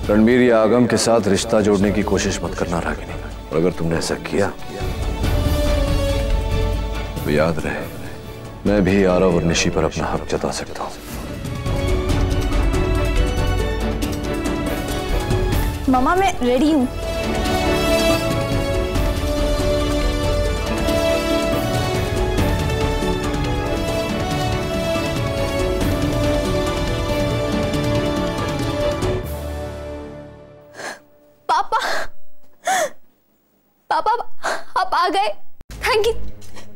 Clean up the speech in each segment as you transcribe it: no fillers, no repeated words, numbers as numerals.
रणबीर या आगम के साथ रिश्ता जोड़ने की कोशिश मत करना रागिनी। और अगर तुमने ऐसा किया तो याद रहे, मैं भी आरव और निशी पर अपना हक जता सकता हूं। मामा मैं रेडी हूं। पापा, पापा आप आ गए।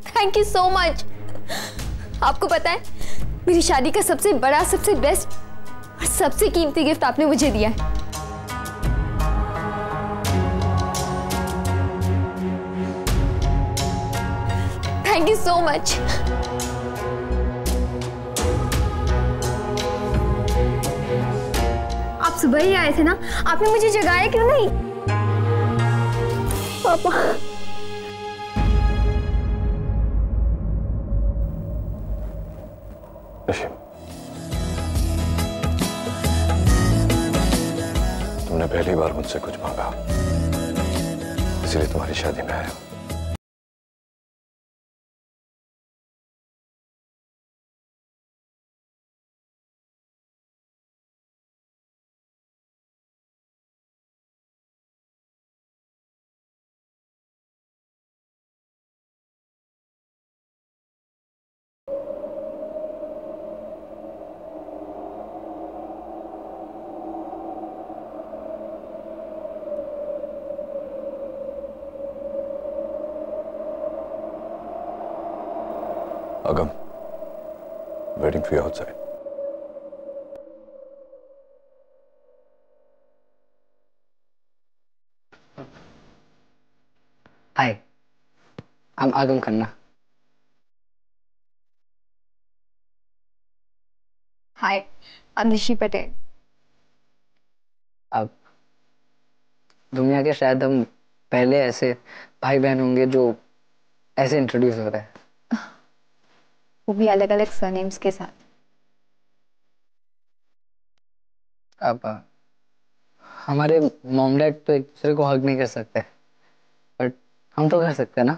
Thank you so much. आपको पता है मेरी शादी का सबसे बड़ा, सबसे बेस्ट और सबसे कीमती गिफ्ट आपने मुझे दिया है। Thank you so much. आप सुबह ही आए थे ना, आपने मुझे जगाया क्यों नहीं? पापा तुमने पहली बार मुझसे कुछ मांगा, इसलिए तुम्हारी शादी में आया हूं। Agam, waiting for you outside. Hi, I'm Agam Khanna. Hi, I'm Nishi Patel. अब दुनिया के शायद हम पहले ऐसे भाई बहन होंगे जो ऐसे इंट्रोड्यूस हो रहे हैं, वो भी अलग अलग सरनेम्स के साथ। अब हमारे मॉम डैड तो एक दूसरे को हग नहीं कर सकते, बट हम तो कर सकते हैं ना।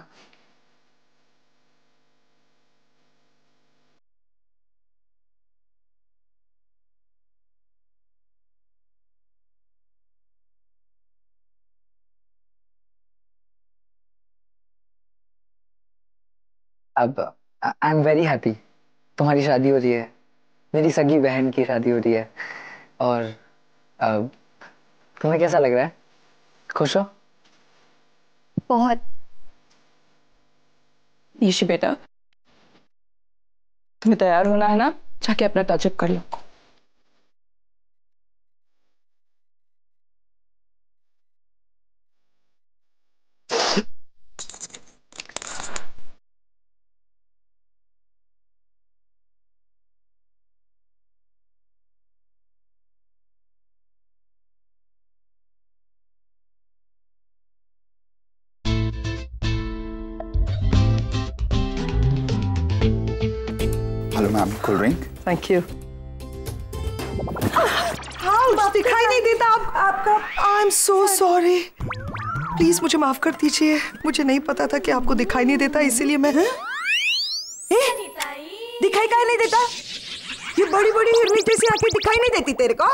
अब आई एम वेरी हैप्पी। तुम्हारी शादी हो रही है, मेरी सगी बहन की शादी हो रही है। और अब तुम्हें कैसा लग रहा है? खुश हो? बहुत। निशी बेटा, तुम्हें तैयार होना है ना, जाके अपना टचअप कर लो। Hello ma'am, cold drink. Thank you. हाँ, दिखाई नहीं देता आपका। I am so sorry, please मुझे माफ कर दीजिए। मुझे नहीं पता था कि आपको दिखाई नहीं देता, इसीलिए मैं दिखाई काहे नहीं देता? ये बड़ी बड़ी हिरनी जैसी आंखें दिखाई नहीं देती तेरे को?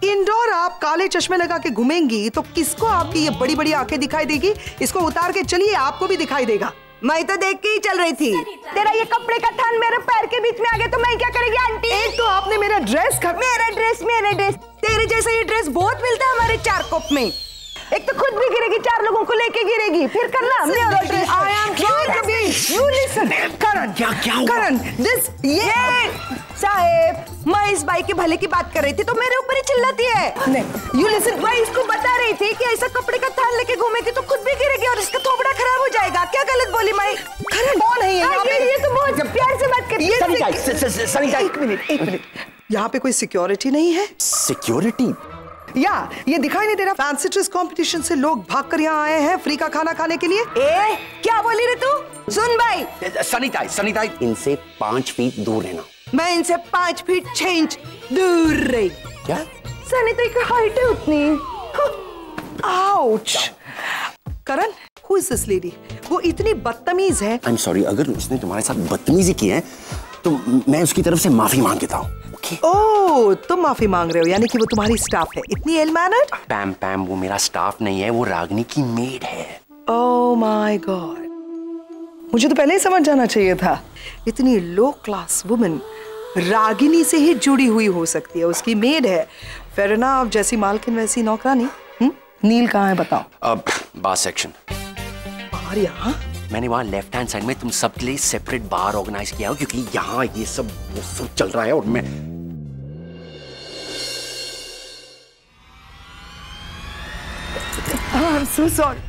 इंडोर आप काले चश्मे लगा के घूमेंगी तो किसको आपकी ये बड़ी बड़ी आंखें दिखाई देगी? इसको उतार के चलिए, आपको भी दिखाई देगा। मैं तो देख के ही चल रही थी। तेरा ये कपड़े का थान मेरे पैर के बीच में आ गया तो मैं क्या करेगी आंटी? एक तो आपने मेरा ड्रेस मेरा ड्रेस तेरे जैसा ये ड्रेस बहुत मिलता है हमारे चार कोप में। एक तो खुद भी गिरेगी, चार लोगों को लेके गिरेगी, फिर करना मेरा dress. I am trying to be. You listen. करण, क्या हुआ? करण, ये साहेब, मैं इस बाई के भले की बात कर रही थी तो मेरे ऊपर ही चिल्लाती है। नहीं, यू लिसन। मैं इसको बता रही थी कि ऐसा कपड़े का थान लेके घूमेगी तो खुद भी गिरेगी और इसका थोबड़ा खराब हो जाएगा। क्या गलत बोली मैं? करण कौन है ये तो बहुत प्यार से बात कर रही है। एक मिनट, यहाँ पे कोई सिक्योरिटी नहीं है? सिक्योरिटी? या ये दिखाई नहीं दे रहा? फैंसी ड्रेस कंपटीशन से लोग भाग कर यहाँ आए हैं फ्री का खाना खाने के लिए। ए, क्या बोली रे तू? सुन भाई, सनीता, इनसे 5 फीट दूर रहना। मैं इनसे 5 फीट 6 इंच दूर रही। क्या? सनिता की हाइट है उतनी। Ouch. Karan, who is this lady? वो इतनी बदतमीज है। आई एम सॉरी, अगर उसने तुम्हारे साथ बदतमीजी की है तो मैं उसकी तरफ से माफी मांग लेता हूँ। Okay? ओह, तुम माफी मांग रहे हो, यानी कि वो तुम्हारी स्टाफ है, इतनी इल मैनर्ड? पैम, वो मेरा स्टाफ नहीं है, वो रागिनी की मेड है। ओह माय गॉड, मुझे तो पहले ही समझ जाना चाहिए था। इतनी लो क्लास वुमन रागिनी से ही जुड़ी हुई हो सकती है, उसकी मेड है। फेयर इनफ, जैसी मालकिन वैसी नौकरानी। नील कहाँ है बताओ? अब बार सेक्शन। बाहर? यहाँ? मैंने वहाँ लेफ्ट हैंड साइड में तुम सबके लिए सेपरेट बार ऑर्गेनाइज किया हो, क्योंकि यहाँ ये सब चल रहा है और मैं I'm so sorry.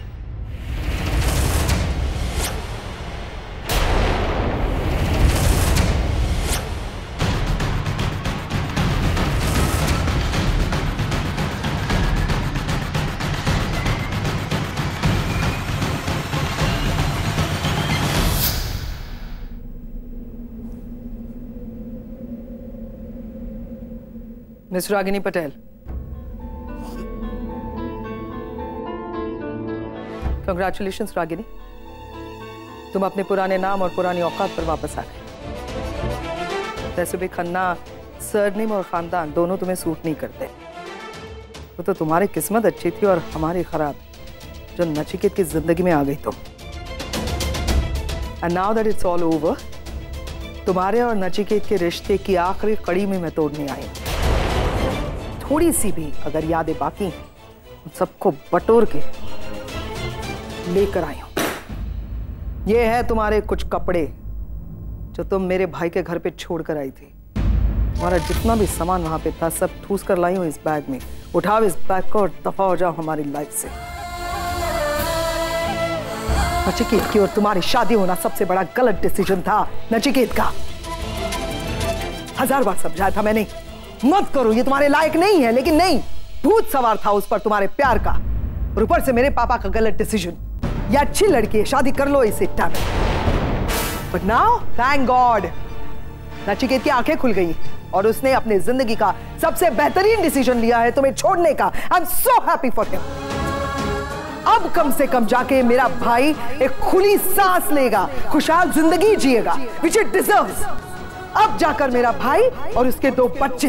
Miss Ragini Patel, congratulations Ragini, तुम अपने पुराने नाम और पुरानी औकात पर वापस आ गए। वैसे भी खन्ना सरनेम और खानदान दोनों तुम्हें सूट नहीं करते। वो तो तुम्हारी किस्मत अच्छी थी और हमारी खराब, जो नचिकेत की जिंदगी में आ गई तुम। And now that it's all over, तुम्हारे और नचिकेत के रिश्ते की आखिरी कड़ी में मैं तोड़ने आई हूं। थोड़ी सी भी अगर यादें बाकी हैं, उन सबको बटोर के लेकर आई हूं। ये है तुम्हारे कुछ कपड़े जो तुम मेरे भाई के घर पे छोड़ कर आई थी। तुम्हारा जितना भी सामान वहां पे था सब ठूस कर लाई हूं इस बैग में। उठाओ इस बैग को और दफा हो जाओ हमारी लाइफ से। नचिकेत की और तुम्हारी शादी होना सबसे बड़ा गलत डिसीजन था नचिकेत का। 1000 बार समझाया था मैंने, मत करो, ये तुम्हारे लायक नहीं है, लेकिन नहीं, भूत सवार था उस पर तुम्हारे प्यार का, और ऊपर से मेरे पापा का गलत डिसीजन। ये अच्छी लड़की है, शादी कर लो इसे। But now thank God Nachiket की आंखें खुल गई और उसने अपनी जिंदगी का सबसे बेहतरीन डिसीजन लिया है तुम्हें छोड़ने का। आई am so happy for him. अब कम से कम जाके मेरा भाई एक खुली सांस लेगा, खुशहाल जिंदगी जिएगा, which it deserves। अब जाकर मेरा भाई और उसके 2 बच्चे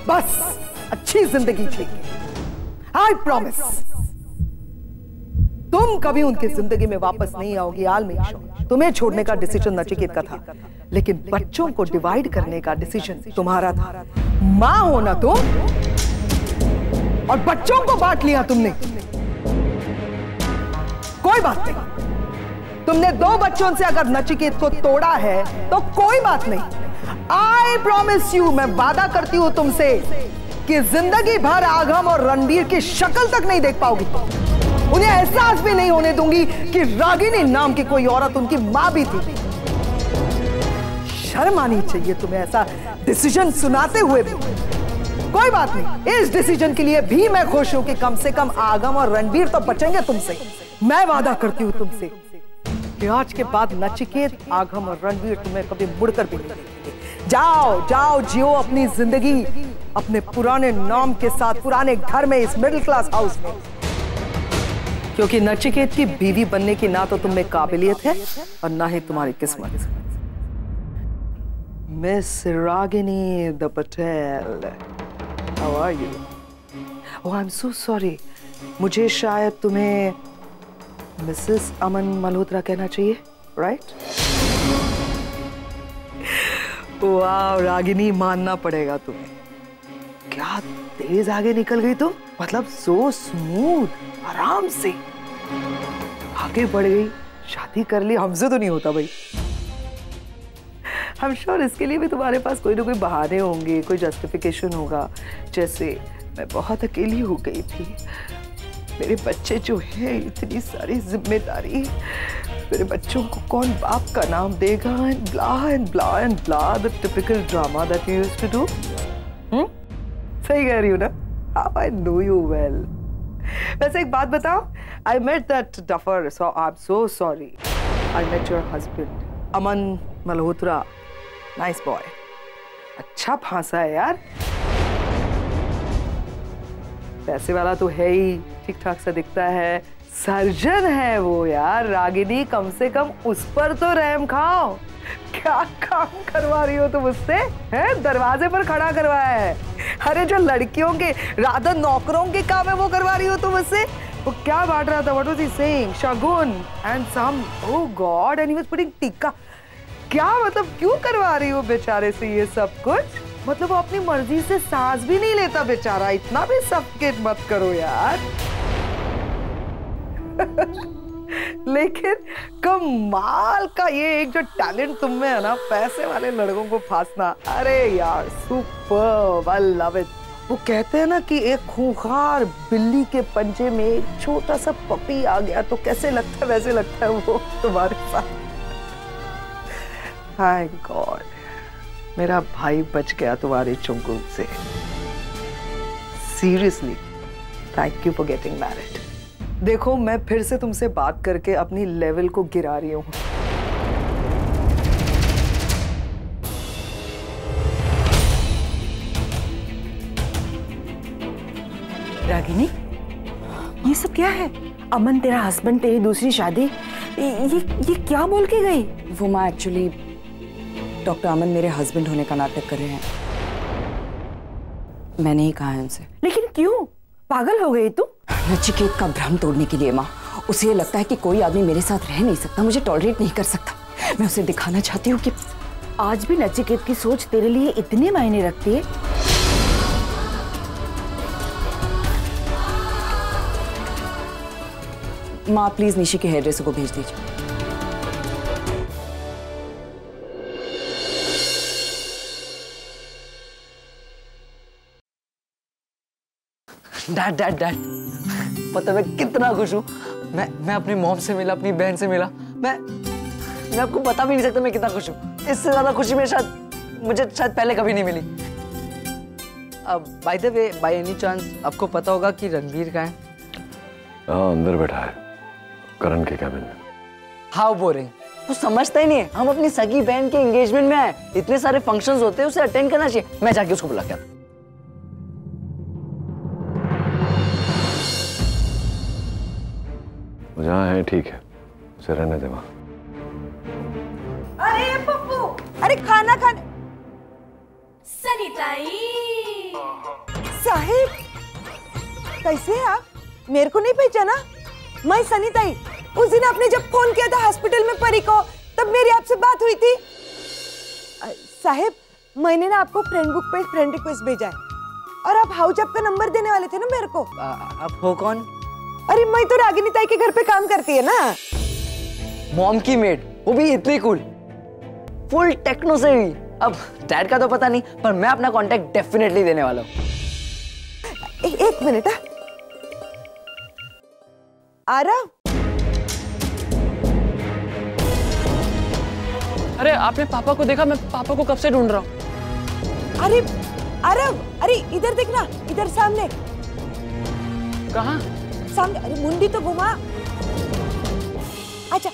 बस अच्छी जिंदगी जिएंगे। I promise. तुम कभी उनकी जिंदगी में वापस नहीं आओगी। आल मेक श्योर। तुम्हें छोड़ने का डिसीजन नचिकेत का था, लेकिन बच्चों को डिवाइड करने का डिसीजन तुम्हारा था। मां हो ना तुम, और बच्चों को बांट लिया तुमने। कोई बात नहीं, तुमने 2 बच्चों से अगर नचिकेत को तोड़ा है तो कोई बात नहीं। आई प्रॉमिस यू, मैं वादा करती हूं तुमसे कि जिंदगी भर आगम और रणबीर की शक्ल तक नहीं देख पाओगी। उन्हें एहसास भी नहीं होने दूंगी कि रागिनी नाम की कोई औरत उनकी मां भी थी। शर्म आनी चाहिए तुम्हें ऐसा डिसीजन सुनाते हुए भी। कोई बात नहीं, इस डिसीजन के लिए भी मैं खुश हूं कि कम से कम आगम और रणबीर तो बचेंगे तुमसे। मैं वादा करती हूं तुमसे कि आज के बाद नचिकेत, आगम और रणबीर तुम्हें कभी मुड़कर भी नहीं देखेंगे। जाओ जाओ, जियो अपनी जिंदगी अपने पुराने नाम के साथ, पुराने घर में, इस मिडिल क्लास हाउस में। क्योंकि नचिकेत की बीवी बनने की ना तो तुम में काबिलियत है और ना ही तुम्हारी किस्मत। Miss Ragini D Patel, how are you? Oh I am so sorry, मुझे शायद तुम्हें मिसेस अमन मल्होत्रा कहना चाहिए, राइट? वाह रागिनी, मानना पड़ेगा तुम्हें। क्या तेज आगे निकल गई तुम, मतलब सो स्मूथ, आराम से आगे बढ़ गई, शादी कर ली। हमसे तो नहीं होता भाई। आई एम श्योर इसके लिए भी तुम्हारे पास कोई ना कोई बहाने होंगे, कोई जस्टिफिकेशन होगा। जैसे मैं बहुत अकेली हो गई थी, मेरे बच्चे जो है, इतनी सारी जिम्मेदारी, मेरे बच्चों को कौन बाप का नाम देगा, and blah and blah and blah, the typical drama that you used to do. सही कह रही हूँ ना? How I know you well. वैसे एक बात बताओ, I met that duffer, so I am so sorry. I met your husband Aman Malhotra, nice boy. अच्छा फांसा है यार। पैसे वाला तो है ही, ठीक ठाक सा दिखता है, सर्जन है वो यार। रागिनी, कम से कम उस पर तो रहम खाओ। क्या काम करवा रही हो तुम उससे? है, दरवाजे पर खड़ा करवाया है। अरे जो लड़कियों के, राधा नौकरों के काम है वो करवा रही हो तुम उससे। वो क्या बांट रहा था? What was he saying? Shagun and some, oh God, and he was putting tikka. क्या मतलब, क्यों करवा रही हो बेचारे से ये सब कुछ? मतलब वो अपनी मर्जी से सांस भी नहीं लेता बेचारा। इतना भी सफोकेट मत करो यार। लेकिन कमाल का ये एक जो टैलेंट तुम में है ना, पैसे वाले लड़कों को फांसना। अरे यार सुपर, आई लव इट। वो कहते हैं ना कि एक खूंखार बिल्ली के पंजे में एक छोटा सा पपी आ गया तो कैसे लगता है, वैसे लगता है वो तुम्हारे साथ। थैंक गॉड, मेरा भाई बच गया तुम्हारे चुंगल से। Seriously, thank you for getting married. देखो, मैं फिर से तुमसे बात करके अपनी लेवल को गिरा रही हूँ। रागिनी, ये सब क्या है? अमन तेरा हस्बैंड, तेरी दूसरी शादी, ये क्या बोल के गई? वो माँ एक्चुअली डॉक्टर अमन मेरे हस्बैंड होने का नाटक कर रहे हैं। मैंने ही कहा है उनसे। लेकिन क्यों? पागल हो गई तू? नचिकेत का भ्रम तोड़ने के लिए माँ। उसे ये लगता है कि कोई आदमी मेरे साथ रह नहीं सकता, मुझे टॉलरेट नहीं कर सकता। मैं उसे दिखाना चाहती हूँ कि आज भी नचिकेत की सोच तेरे लिए इतने मायने रखती है? माँ प्लीज निशी के हेयर ड्रेसर को भेज दीजिए। डैड डैड डैड, पता मैं कितना खुश हूँ। मैं अपनी मॉम से मिला, अपनी बहन से मिला। मैं आपको बता भी नहीं सकता मैं कितना खुश हूँ। इससे ज्यादा खुशी में मुझे शायद पहले कभी नहीं मिली। By the way, by any chance आपको पता होगा कि रणबीर कहाँ है? हाँ, अंदर बैठा है, करण के कैबिन में। हाउ बोरिंग, वो समझता ही नहीं है। हम अपनी सगी बहन के एंगेजमेंट में आए, इतने सारे फंक्शंस होते हैं, उसे अटेंड करना चाहिए। मैं जाके उसको बुला के आता। जहाँ है ठीक है, उसे रहने दे वहाँ। अरे पप्पू, अरे खाना खाने। सनिताई साहिब, कैसे हैं आप? मेरे को नहीं पहचाना? मैं सनिताई। उस दिन आपने जब फोन किया था हॉस्पिटल में परी को, तब मेरी आपसे बात हुई थी। साहिब, मैंने ना आपको फ्रेंड बुक पे फ्रेंड रिक्वेस्ट भेजा है और आप हाउस का नंबर देने वाले थे ना मेरे को। आप हो कौन? अरे मैं तो रागिनी ताई के घर पे काम करती है ना। मॉम की मेड, वो भी इतनी कूल, फुल टेक्नो से भी। अब डैड का तो पता नहीं, पर मैं अपना कांटेक्ट डेफिनेटली देने वाला हूँ। एक मिनट। आरव, अरे आपने पापा को देखा? मैं पापा को कब से ढूंढ रहा हूँ। अरे आरव, अरे इधर देखना, इधर सामने। कहाँ? सामने। अरे मुंडी तो घुमा। अच्छा,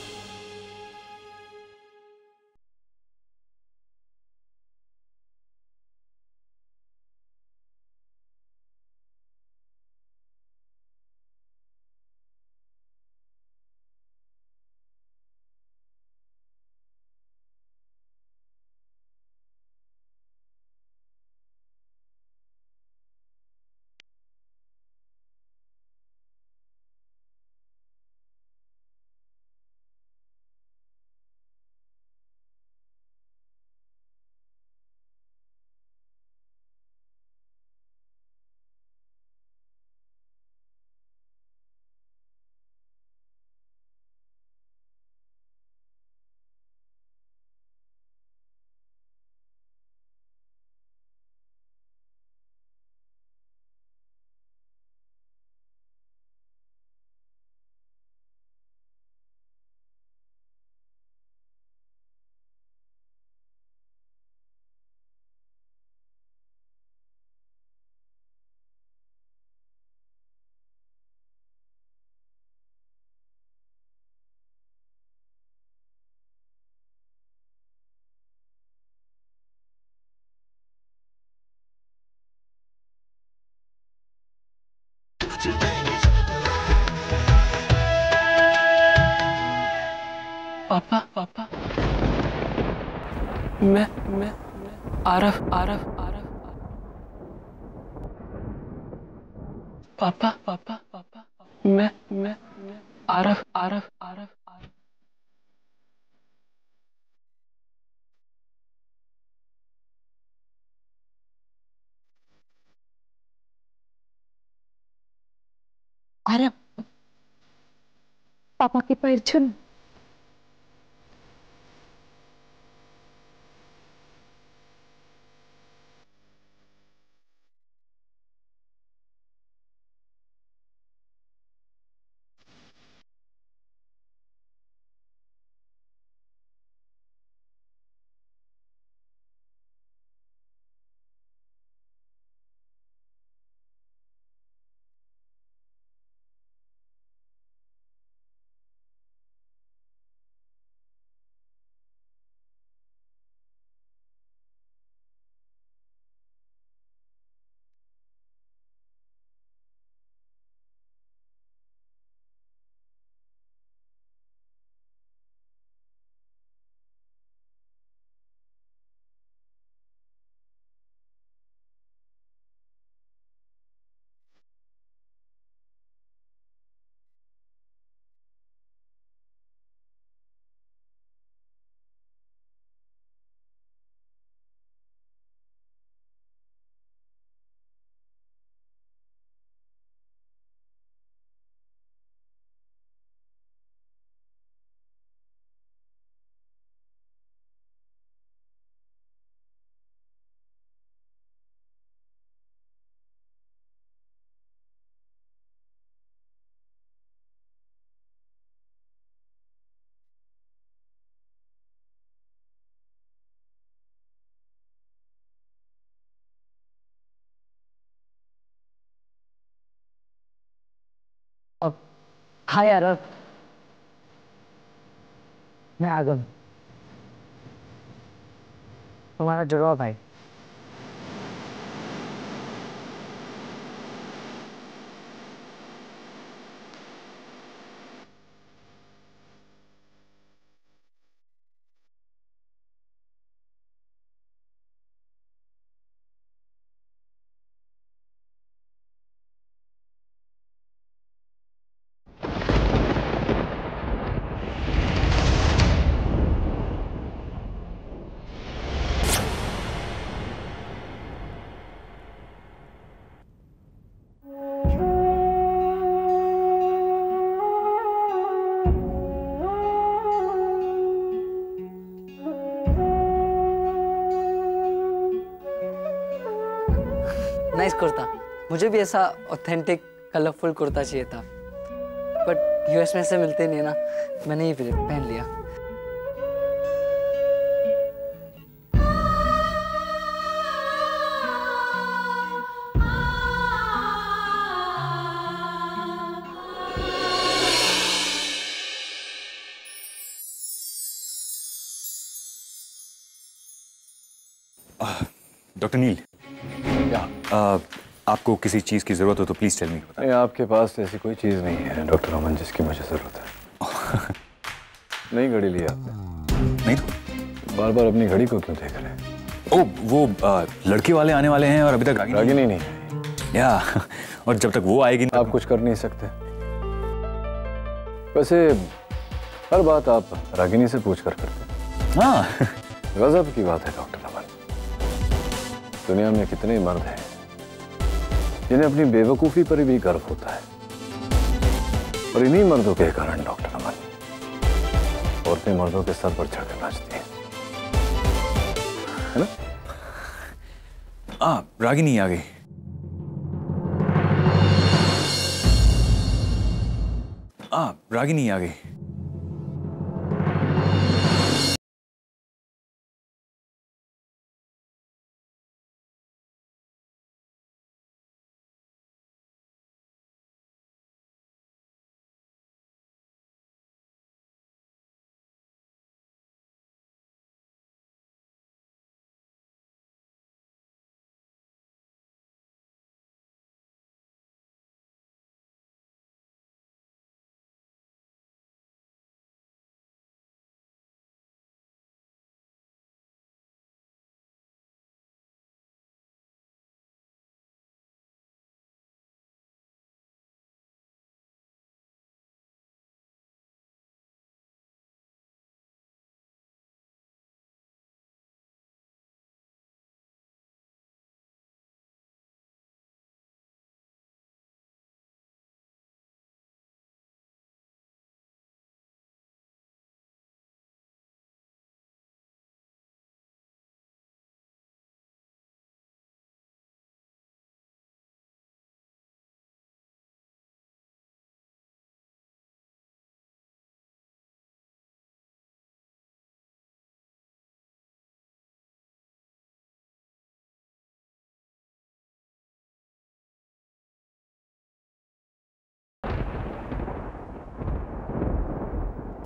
पापा पापा मैं आरफ आरफ आरफ पापा पापा पापा मैं आरफ आरफ आरफ आरफ आरव, पापा के पैर छून। हाँ यार, मैं आ गया। तुम्हारा जुड़वा भाई। नाइस कुर्ता। मुझे भी ऐसा ऑथेंटिक कलरफुल कुर्ता चाहिए था, बट यूएस में से मिलते नहीं है ना, मैंने ही पहन लिया। डॉक्टर नील, आपको किसी चीज़ की ज़रूरत हो तो प्लीज़ टेल मी। नहीं, आपके पास ऐसी कोई चीज़ नहीं है डॉक्टर अमन जिसकी मुझे ज़रूरत है। नहीं घड़ी ली आपने? नहीं तो बार बार अपनी घड़ी को क्यों देख रहे हैं? ओ, वो लड़के वाले आने वाले हैं और अभी तक रागिनी नहीं है। या और जब तक वो आएगी आप कुछ कर नहीं सकते। वैसे हर बात आप रागिनी से पूछ कर करते। हाँ, गजब की बात है डॉक्टर अमन। दुनिया में कितने मर्द हैं जिन्हें अपनी बेवकूफी पर भी गर्व होता है, और इन्हीं मर्दों के कारण डॉक्टर अमन औरतें मर्दों के सर पर चढ़कर नाचती हैं, है ना? रागिनी आ गई। रागिनी आ गई।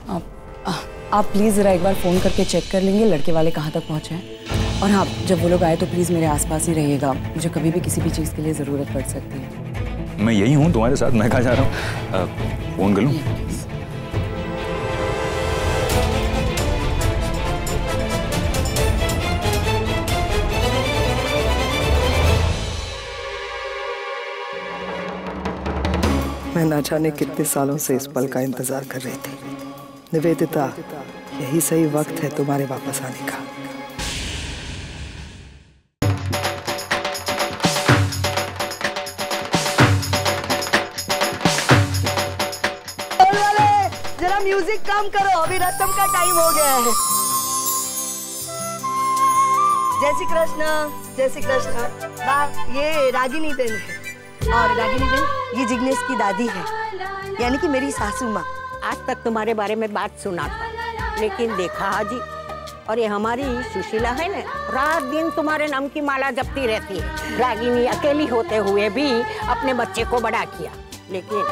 आप प्लीज़ ज़रा एक बार फ़ोन करके चेक कर लेंगे लड़के वाले कहाँ तक पहुँचे हैं। और हाँ, जब वो लोग आए तो प्लीज़ मेरे आसपास ही रहिएगा, मुझे कभी भी किसी भी चीज़ के लिए ज़रूरत पड़ सकती है। मैं यही हूँ तुम्हारे साथ, मैं कहाँ जा रहा हूँ? फ़ोन कर लूँ? मैं ना जाने कितने सालों से इस पल का इंतजार कर रही थी। निवेदिता, यही सही वक्त है तुम्हारे वापस आने का। जरा म्यूजिक कम करो, अभी रस्म का टाइम हो गया है। जय श्री कृष्ण, जय श्री कृष्ण। ये रागिनी बेन है, और रागिनी बेन ये जिग्नेश की दादी है, यानी कि मेरी सासू माँ। आज तक तुम्हारे बारे में बात सुना था, लेकिन देखा हाजी, और ये हमारी सुशीला है ना, रात दिन तुम्हारे नाम की माला जपती रहती है। रागिनी अकेली होते हुए भी अपने बच्चे को बड़ा किया, लेकिन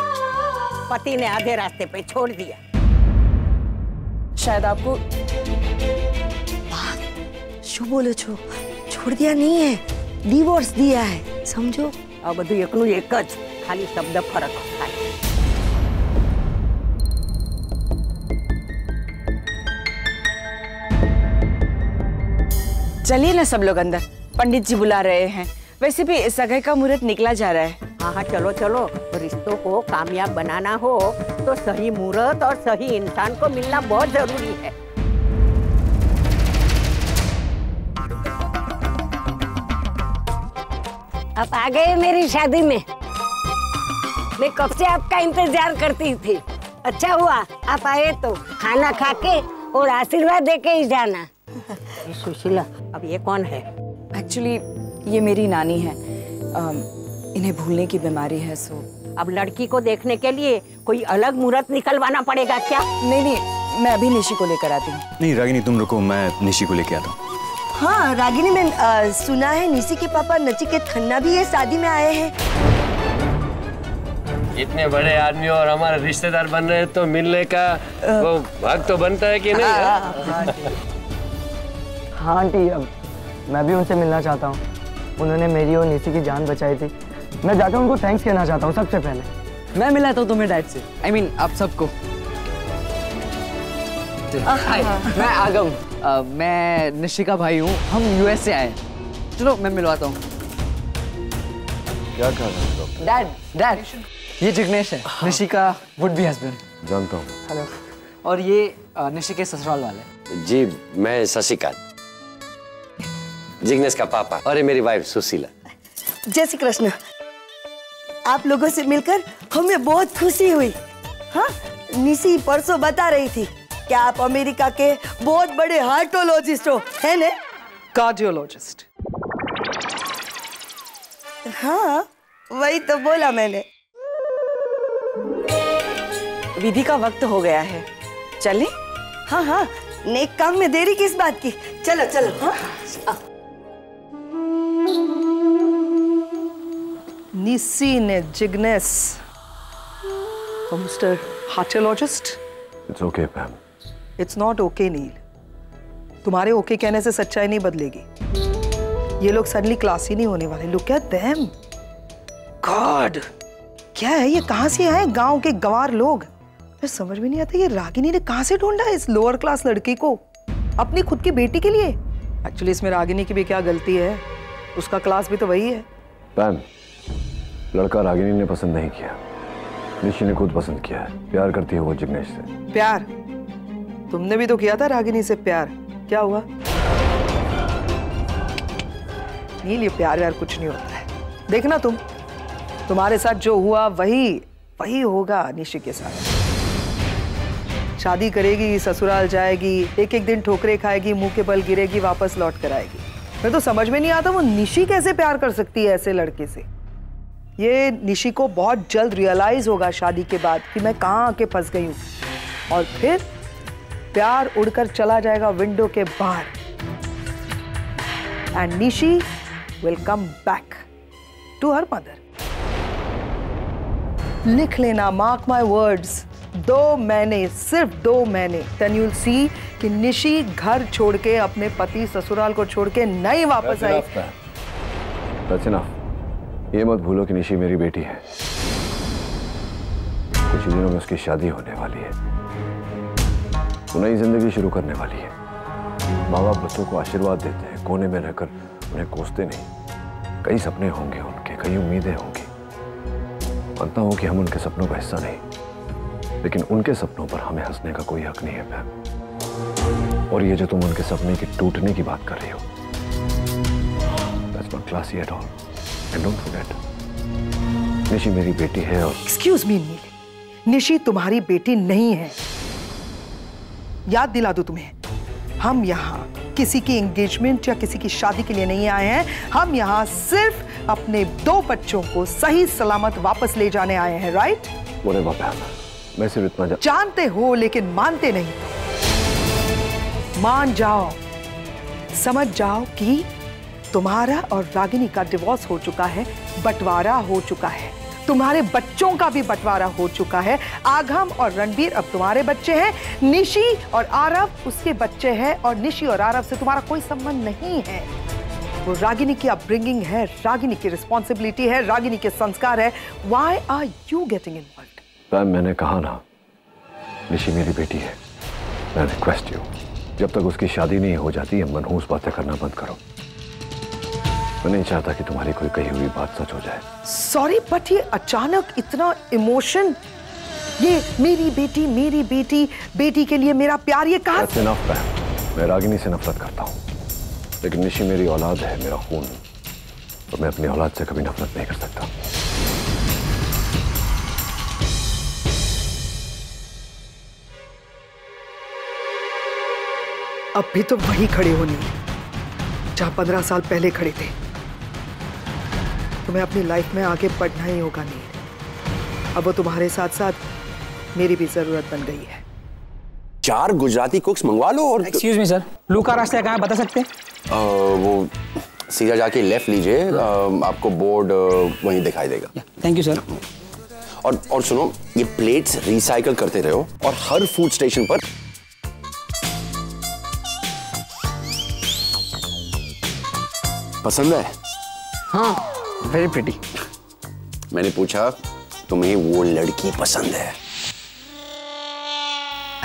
पति ने आधे रास्ते पे छोड़ दिया। शायद आपको शू बोलो छो, छोड़ दिया नहीं है, डिवोर्स दिया है, समझो। अब બધું એકનું એક જ, ખાલી શબ્દ ફરક થાય। चलिए ना सब लोग अंदर, पंडित जी बुला रहे हैं। वैसे भी सगाई का मुहूर्त निकला जा रहा है। हाँ हाँ, चलो चलो। रिश्तों को कामयाब बनाना हो तो सही मुहूर्त और सही इंसान को मिलना बहुत जरूरी है। आप आ गए मेरी शादी में। मैं कब से आपका इंतजार करती थी। अच्छा हुआ आप आए, तो खाना खा के और आशीर्वाद दे के ही जाना। सुशीला, अब ये कौन है? एक्चुअली ये मेरी नानी है, इन्हें भूलने की बीमारी है। सो अब लड़की को देखने के लिए कोई अलग मुहूर्त निकलवाना पड़ेगा क्या? नहीं, मैं अभी निशी को लेकर आती हूँ। नहीं रागिनी, तुम रुको, मैं निशी को लेके आता हूँ। हाँ रागिनी, मैं सुना है निशी के पापा नचिकेत खन्ना भी ये शादी में आए हैं। इतने बड़े आदमी और हमारे रिश्तेदार बन रहे हैं, तो मिलने का वो भाग तो बनता है कि नहीं? हाँ आंटी, अब मैं भी उनसे मिलना चाहता हूँ। उन्होंने मेरी और निशी की जान बचाई थी। मैं जाकर उनको थैंक्स कहना चाहता हूँ सबसे पहले। मैं मिलाता हूँ तुम्हें डैड से, I mean आप सबको। हाय, मैं आगम, मैं निशी का भाई हूँ, हम यूएस से आए हैं। चलो मैं मिलवाता हूँ। क्या कहा डॉक्टर? डैड, ये जिग्नेश है, निशी का वुड बी हस्बैंड। जानता हूँ। हेलो। और ये निशी के ससुराल वाले। जी, मैं शशिकांत, जिग्नेश का पापा, और ये मेरी वाइफ सुशीला। जय श्री कृष्ण। आप लोगों से मिलकर हमें बहुत खुशी हुई। हाँ, निशी परसों बता रही थी कि आप अमेरिका के बहुत बड़े हार्टोलॉजिस्ट हो, है ना? कार्डियोलॉजिस्ट। हाँ, वही तो बोला मैंने। विधि का वक्त हो गया है, चलें? हाँ हाँ, नेक काम में देरी किस बात की? चलो चलो। हाँ? निशी ने Jignesh, mister heartologist. It's okay Pam. It's not okay Neel. तुम्हारे ओके कहने से सच्चाई नहीं बदलेगी। ये लोग सडनली क्लास ही नहीं होने वाले। Look at them. गॉड, क्या है ये? कहाँ से आए गांव के गंवार लोग? फिर समझ में नहीं आता ये रागिनी ने कहाँ से ढूंढा इस लोअर क्लास लड़की को अपनी खुद की बेटी के लिए। एक्चुअली इसमें रागिनी की भी क्या गलती है? उसका क्लास भी तो वही है। पैम, लड़का रागिनी ने पसंद नहीं किया, निशी ने खुद पसंद किया है। प्यार करती है वो जिग्नेश से। प्यार? तुमने भी तो किया था रागिनी से प्यार, क्या हुआ? नील, ये प्यार व्यार कुछ नहीं होता है। देखना तुम्हारे साथ जो हुआ वही होगा निशी के साथ। शादी करेगी, ससुराल जाएगी, एक एक दिन ठोकरे खाएगी, मुंह के बल गिरेगी, वापस लौट कर आएगी। मैं तो समझ में नहीं आता वो निशी कैसे प्यार कर सकती है ऐसे लड़के से। ये निशी को बहुत जल्द रियलाइज होगा शादी के बाद कि मैं कहाँ आके फंस गई हूँ, और फिर प्यार उड़कर चला जाएगा विंडो के बाहर। And Nishi will come back to her mother. लिख लेना, मार्क माय वर्ड्स, 2 महीने, सिर्फ 2 महीने। देन यू विल सी कि निशी घर छोड़ के, अपने पति ससुराल को छोड़ के नहीं वापस आई। That's enough. ये मत भूलो कि निशी मेरी बेटी है। कुछ ही दिनों में उसकी शादी होने वाली है, वो नई जिंदगी शुरू करने वाली है। माँ बाप बच्चों को आशीर्वाद देते हैं, कोने में रहकर उन्हें कोसते नहीं। कई सपने होंगे उनके, कई उम्मीदें होंगी। मानता हूं कि हम उनके सपनों का हिस्सा नहीं, लेकिन उनके सपनों पर हमें हंसने का कोई हक नहीं है मैम। और ये जो तुम उनके सपने के टूटने की बात कर रही हो, that's not classy at all. And don't forget, Nishi मेरी बेटी है। और एक्सक्यूज मी नील, निशी तुम्हारी बेटी नहीं है। याद दिला दूं तुम्हें, हम यहाँ किसी की एंगेजमेंट या किसी की शादी के लिए नहीं आए हैं। हम यहाँ सिर्फ अपने 2 बच्चों को सही सलामत वापस ले जाने आए हैं, राइट? मैं सिर्फ इतना जानते हो लेकिन मानते नहीं। मान जाओ, समझ जाओ कि तुम्हारा और रागिनी का डिवोर्स हो चुका है, बंटवारा हो चुका है, तुम्हारे बच्चों का भी बंटवारा हो चुका है। आगम और रणबीर अब तुम्हारे बच्चे हैं, निशी और आरव उसके बच्चे हैं, और निशी और आरव से तुम्हारा कोई संबंध नहीं है। वो रागिनी की अपब्रिंगिंग है, रागिनी की रिस्पॉन्सिबिलिटी है, रागिनी के संस्कार है। Why are you getting involved? Ma'am, मैंने कहा ना, निशी मेरी बेटी है। मैं रिक्वेस्ट यू, जब तक उसकी शादी नहीं हो जाती ये मनहूस बातें करना बंद करो। मैं नहीं चाहता कि तुम्हारी कोई कही हुई बात सच हो जाए। सॉरी, बट ये अचानक इतना इमोशन, ये मेरी बेटी, बेटी के लिए मेरा प्यार, ये कहा? That's enough, मैं रागिनी से नफरत करता हूँ, लेकिन निशी मेरी औलाद है, मेरा खून, और मैं अपनी औलाद से कभी नफरत नहीं कर सकता। अब भी तो वही खड़े होने जहां 15 साल पहले खड़े थे। तुम्हें अपनी लाइफ में आगे बढ़ना ही होगा नील। अब वो तुम्हारे साथ साथ मेरी भी जरूरत बन गई है। 4 गुजराती कुक्स मंगवा लो। और एक्सक्यूज मी सर, लू का रास्ता कहाँ बता सकते हैं? वो सीधा जाके लेफ्ट लीजिए, आपको बोर्ड वहीं दिखाई देगा। Thank you sir. और सुनो, ये प्लेट्स रिसाइकल करते रहो, और हर फूड स्टेशन पर पसंद है? हाँ, वेरी प्रिटी। मैंने पूछा तुम्हें वो लड़की पसंद है?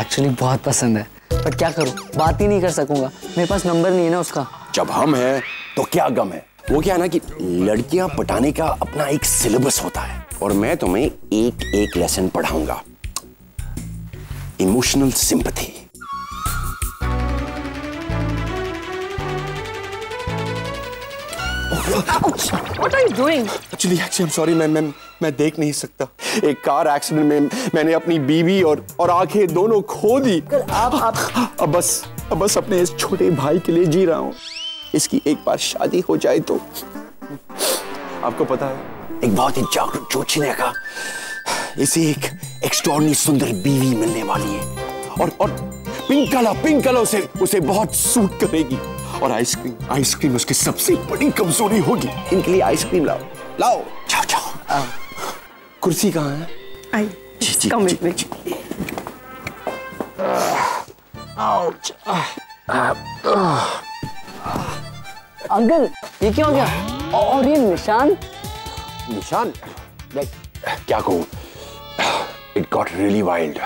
एक्चुअली बहुत पसंद है, पर क्या करूं, बात ही नहीं कर सकूंगा, मेरे पास नंबर नहीं है ना उसका। जब हम हैं तो क्या गम है। वो क्या है ना कि लड़कियां पटाने का अपना एक सिलेबस होता है, और मैं तुम्हें एक लेसन पढ़ाऊंगा। Emotional sympathy. What are you doing? Actually, I'm sorry, मैं देख नहीं सकता। एक कार एक्सीडेंट में मैंने अपनी बीवी और आंखें दोनों खो दी। अब बस अपने इस छोटे भाई के लिए जी रहा हूँ। इसकी एक बार शादी हो जाए तो आपको पता है, एक बहुत ही जागरूक जोशीने का इसे एक एक्स्ट्राऑर्डिनरी सुंदर बीवी मिलने वाली है, और पिंक कलर उसे बहुत सूट करेगी। और आइसक्रीम उसकी सबसे बड़ी कमजोरी होगी। इनके लिए आइसक्रीम लाओ। जाओ। कुर्सी कहाँ है? जी। अंकल, ये क्या हो गया? और ये निशान क्या कहूँ, it got really wild,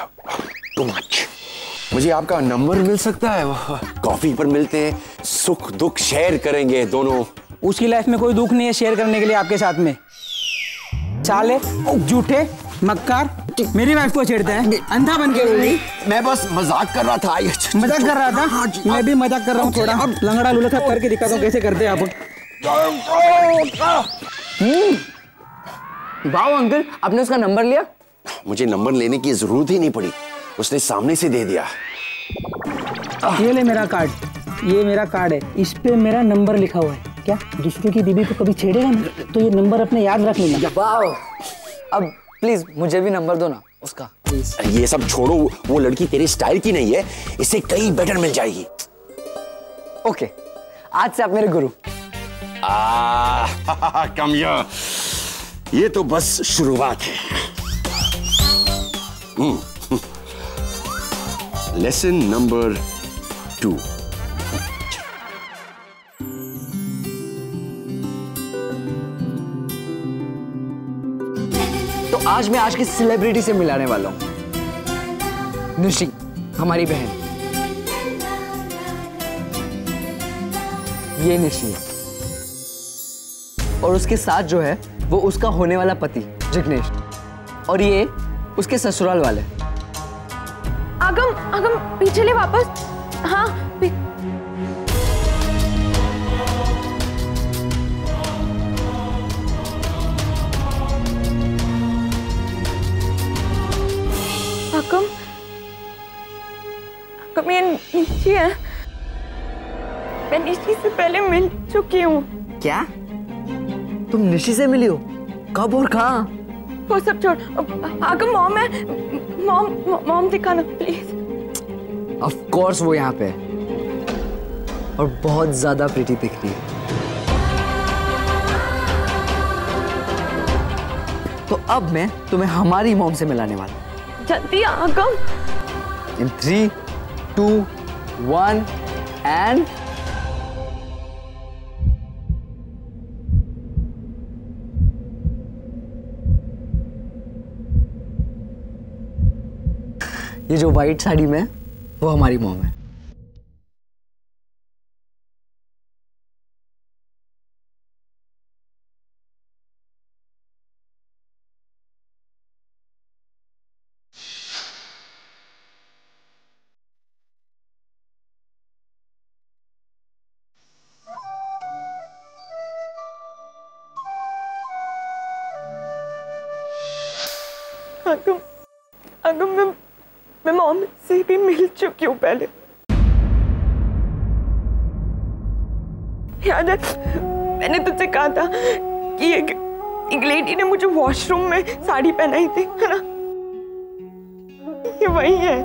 too much. मुझे आपका नंबर मिल सकता है? कॉफी पर मिलते हैं, सुख दुख शेयर करेंगे दोनों। उसकी लाइफ में कोई दुख नहीं है शेयर करने के लिए आपके साथ में। साले झूठे मक्कार मेरी वाइफ को छेड़ते हैं, अंधा बन के। मैं बस मजाक कर रहा था। मजाक कर रहा था? मैं भी मजाक कर रहा हूँ थोड़ा। लंगड़ा लुलखा करके दिखाता हूँ कैसे करते हैं आप। वाह अंकल, आपने उसका नंबर लिया? मुझे नंबर लेने की जरूरत ही नहीं पड़ी, उसने सामने से दे दिया। ये ले मेरा कार्ड, ये मेरा कार्ड है, इस पे मेरा नंबर लिखा हुआ है। क्या दूसरों की बीवी को कभी छेड़ेगा ना तो ये नंबर अपने याद रख लेना। वाह, अब प्लीज मुझे भी नंबर दो ना उसका, प्लीज। ये सब छोड़ो, वो लड़की तेरे स्टाइल की नहीं है, इसे कहीं बेटर मिल जाएगी। ओके, आज से आप मेरे गुरु। कम ये तो बस शुरुआत है। Lesson number 2। तो आज मैं आज की सेलिब्रिटी से मिलाने वाला हूं, निशी, हमारी बहन। ये निशी है और उसके साथ जो है वो उसका होने वाला पति जिग्नेश, और ये उसके ससुराल वाले। आगम पीछे ले वापस। हाँ आगम ये निशी है। मैं निशी से पहले मिल चुकी हूँ। क्या तुम निशी से मिली हो? कब और कहाँ? वो सब छोड़, आगम मॉम है। मॉम दिखाना प्लीज। ऑफ कोर्स वो यहाँ पे है और बहुत ज्यादा प्रीटी दिख रही है। तो अब मैं तुम्हें हमारी मॉम से मिलाने वाला हूँ। जल्दी आगम। In 3, 2, 1 and ये जो व्हाइट साड़ी में वो हमारी मॉम है। आगम मैं मॉम से भी मिल चुकी हूँ पहले। याद है मैंने तुझसे कहा था कि एक लेडी ने मुझे वॉशरूम में साड़ी पहनाई थी, है ना? ये वही है।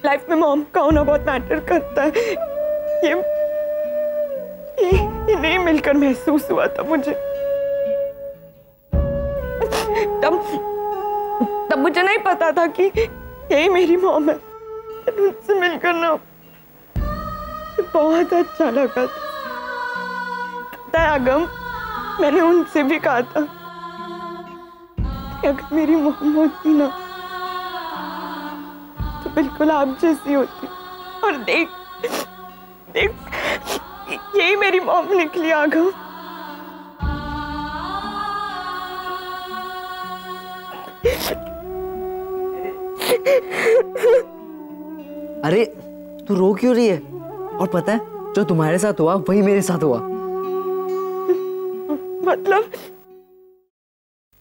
लाइफ में मॉम का होना बहुत मैटर करता है। ये नहीं मिलकर महसूस हुआ था मुझे। तब मुझे नहीं पता था कि यही मेरी मॉम है। उनसे मिलकर ना बहुत अच्छा लगा था। आगम मैंने उनसे भी कहा था कि अगर मेरी मॉम होती ना तो बिल्कुल आप जैसी होती। और देख यही मेरी मॉम निकली आगम। अरे तू रो क्यों रही है? और पता है जो तुम्हारे साथ हुआ वही मेरे साथ हुआ।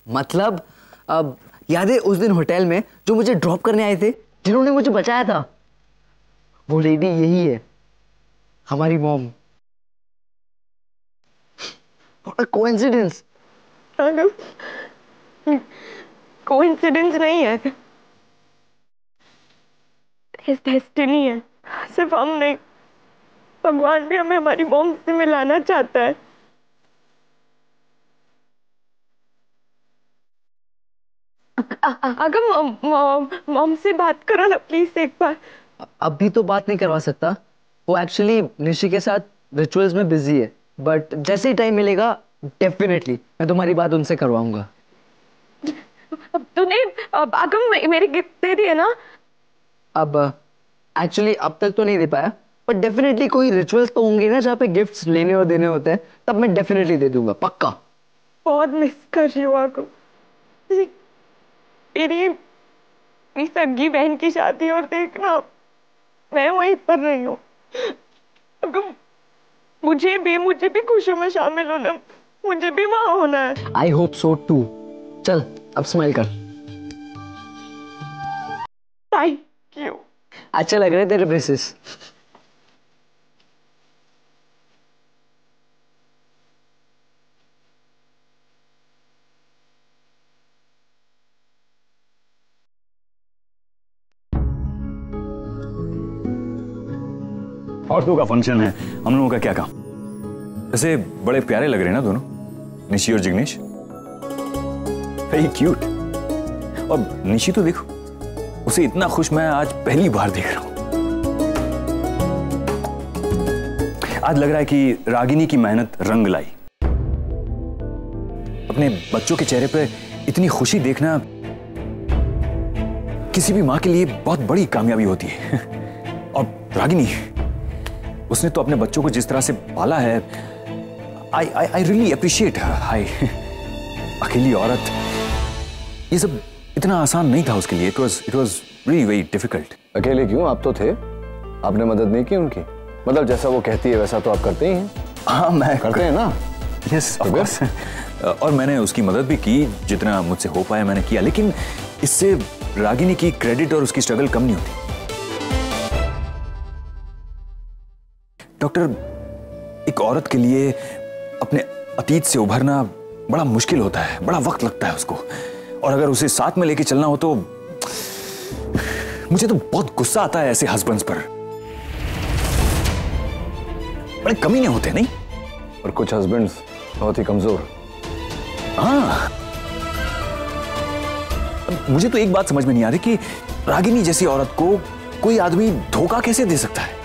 मतलब अब याद है उस दिन होटल में जो मुझे ड्रॉप करने आए थे, जिन्होंने मुझे बचाया था, वो लेडी यही है, हमारी mom. What a coincidence! Coincidence नहीं है, डेस्टिनी है। सिर्फ हम नहीं, भगवान भी हमें हमारी मॉम से मिलाना चाहता है। अगर मॉम से बात करो ना प्लीज एक बार। अभी तो बात नहीं करवा सकता, वो एक्चुअली निशी के साथ रिचुअल्स में बिजी है, बट जैसे ही टाइम मिलेगा डेफिनेटली मैं तुम्हारी बात उनसे करवाऊंगा। तूने आगम मेरी गिफ्ट दे दी है ना? अब एक्चुअली अब तक तो नहीं दे पाया, पर डेफिनेटली कोई रिचुअल्स तो होंगे ना जहाँ पे गिफ्ट्स लेने और देने होते हैं, तब मैं डेफिनेटली दे दूंगा, पक्का। बहुत मिस कर रही हूँ आगम। मेरी सगी बहन की शादी और देखना मैं वहीं पर रही हूँ। आगम मुझे भी खुशियों में शामिल होना, मुझे भी वहां होना है। I hope so too. चल अब स्माइल कर। Thank you. अच्छा लग रहा है तेरे ब्रेसेस। और तो का फंक्शन है, हम लोगों का क्या काम? वैसे बड़े प्यारे लग रहे हैं ना दोनों, निशी और जिग्नेश। Very cute. और निशी तो देखो, उसे इतना खुश मैं आज पहली बार देख रहा हूं। आज लग रहा है कि रागिनी की मेहनत रंग लाई। अपने बच्चों के चेहरे पे इतनी खुशी देखना किसी भी मां के लिए बहुत बड़ी कामयाबी होती है। और रागिनी, उसने तो अपने बच्चों को जिस तरह से पाला है, आई रियली अप्रिशिएट हर। अकेली औरत, ये सब इतना आसान नहीं था उसके लिए। It was really very difficult. अकेले क्यों, आप तो थे, आपने मदद नहीं की उनकी? मतलब जैसा वो कहती है वैसा तो आप करते ही हैं। हाँ, मैं करते हैं ना। Yes, of course. और मैंने उसकी मदद भी की, जितना मुझसे हो पाया मैंने किया। लेकिन इससे रागिनी की क्रेडिट और उसकी स्ट्रगल कम नहीं होती। डॉक्टर, एक औरत के लिए अपने अतीत से उभरना बड़ा मुश्किल होता है, बड़ा वक्त लगता है उसको। और अगर उसे साथ में लेके चलना हो तो मुझे तो बहुत गुस्सा आता है ऐसे हस्बैंड्स पर। बड़े कमीने होते नहीं? और कुछ हस्बैंड्स बहुत ही कमजोर। हाँ, मुझे तो एक बात समझ में नहीं आ रही कि रागिनी जैसी औरत को कोई आदमी धोखा कैसे दे सकता है।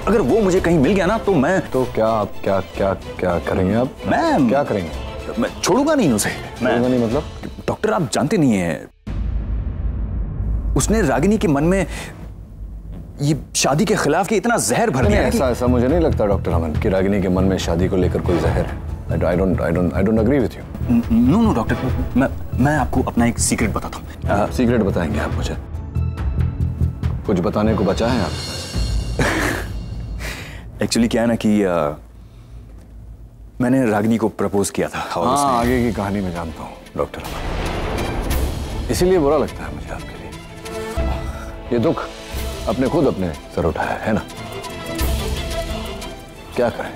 अगर वो मुझे कहीं मिल गया ना तो मैं तो क्या आप क्या क्या क्या करेंगे? आप मैं क्या करेंगे? मैं छोड़ूंगा नहीं उसे। छोड़ूंगा नहीं मतलब? डॉक्टर, आप जानते नहीं है, उसने रागिनी के मन में ये शादी के खिलाफ के इतना जहर भर दिया। ऐसा मुझे नहीं लगता डॉक्टर अमन कि रागिनी के मन में शादी को लेकर कोई जहर है। I don't agree with you. No, doctor, मैं आपको अपना एक सीक्रेट बताता हूँ। सीक्रेट बताएंगे आप मुझे? कुछ बताने को बचा है आपके पास? एक्चुअली क्या है ना कि मैंने रागिनी को प्रपोज किया था। हाँ, आगे की कहानी मैं जानता हूँ डॉक्टर अमन, इसीलिए बुरा लगता है मुझे आपके लिए। ये दुख अपने खुद अपने सर उठाया है ना। क्या करें,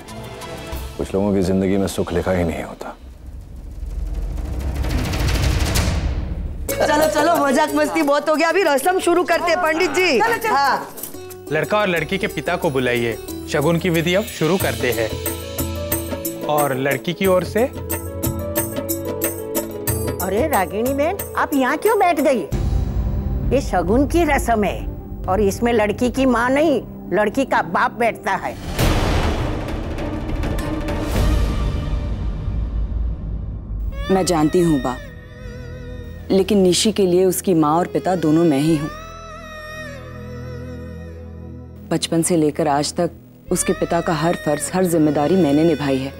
कुछ लोगों की जिंदगी में सुख लिखा ही नहीं होता। चलो चलो, मजाक मस्ती बहुत हो गया, अभी रस्म शुरू करते हैं पंडित जी। हाँ। लड़का और लड़की के पिता को बुलाइए, शगुन की विधि अब शुरू करते हैं। और लड़की की ओर से। अरे रागिनी बहन, आप यहाँ क्यों बैठ गई? ये शगुन की रस्म है और इसमें लड़की की माँ नहीं, लड़की का बाप बैठता है। मैं जानती हूँ बा, लेकिन निशी के लिए उसकी माँ और पिता दोनों मैं ही हूँ। बचपन से लेकर आज तक उसके पिता का हर फर्ज, हर जिम्मेदारी मैंने निभाई है,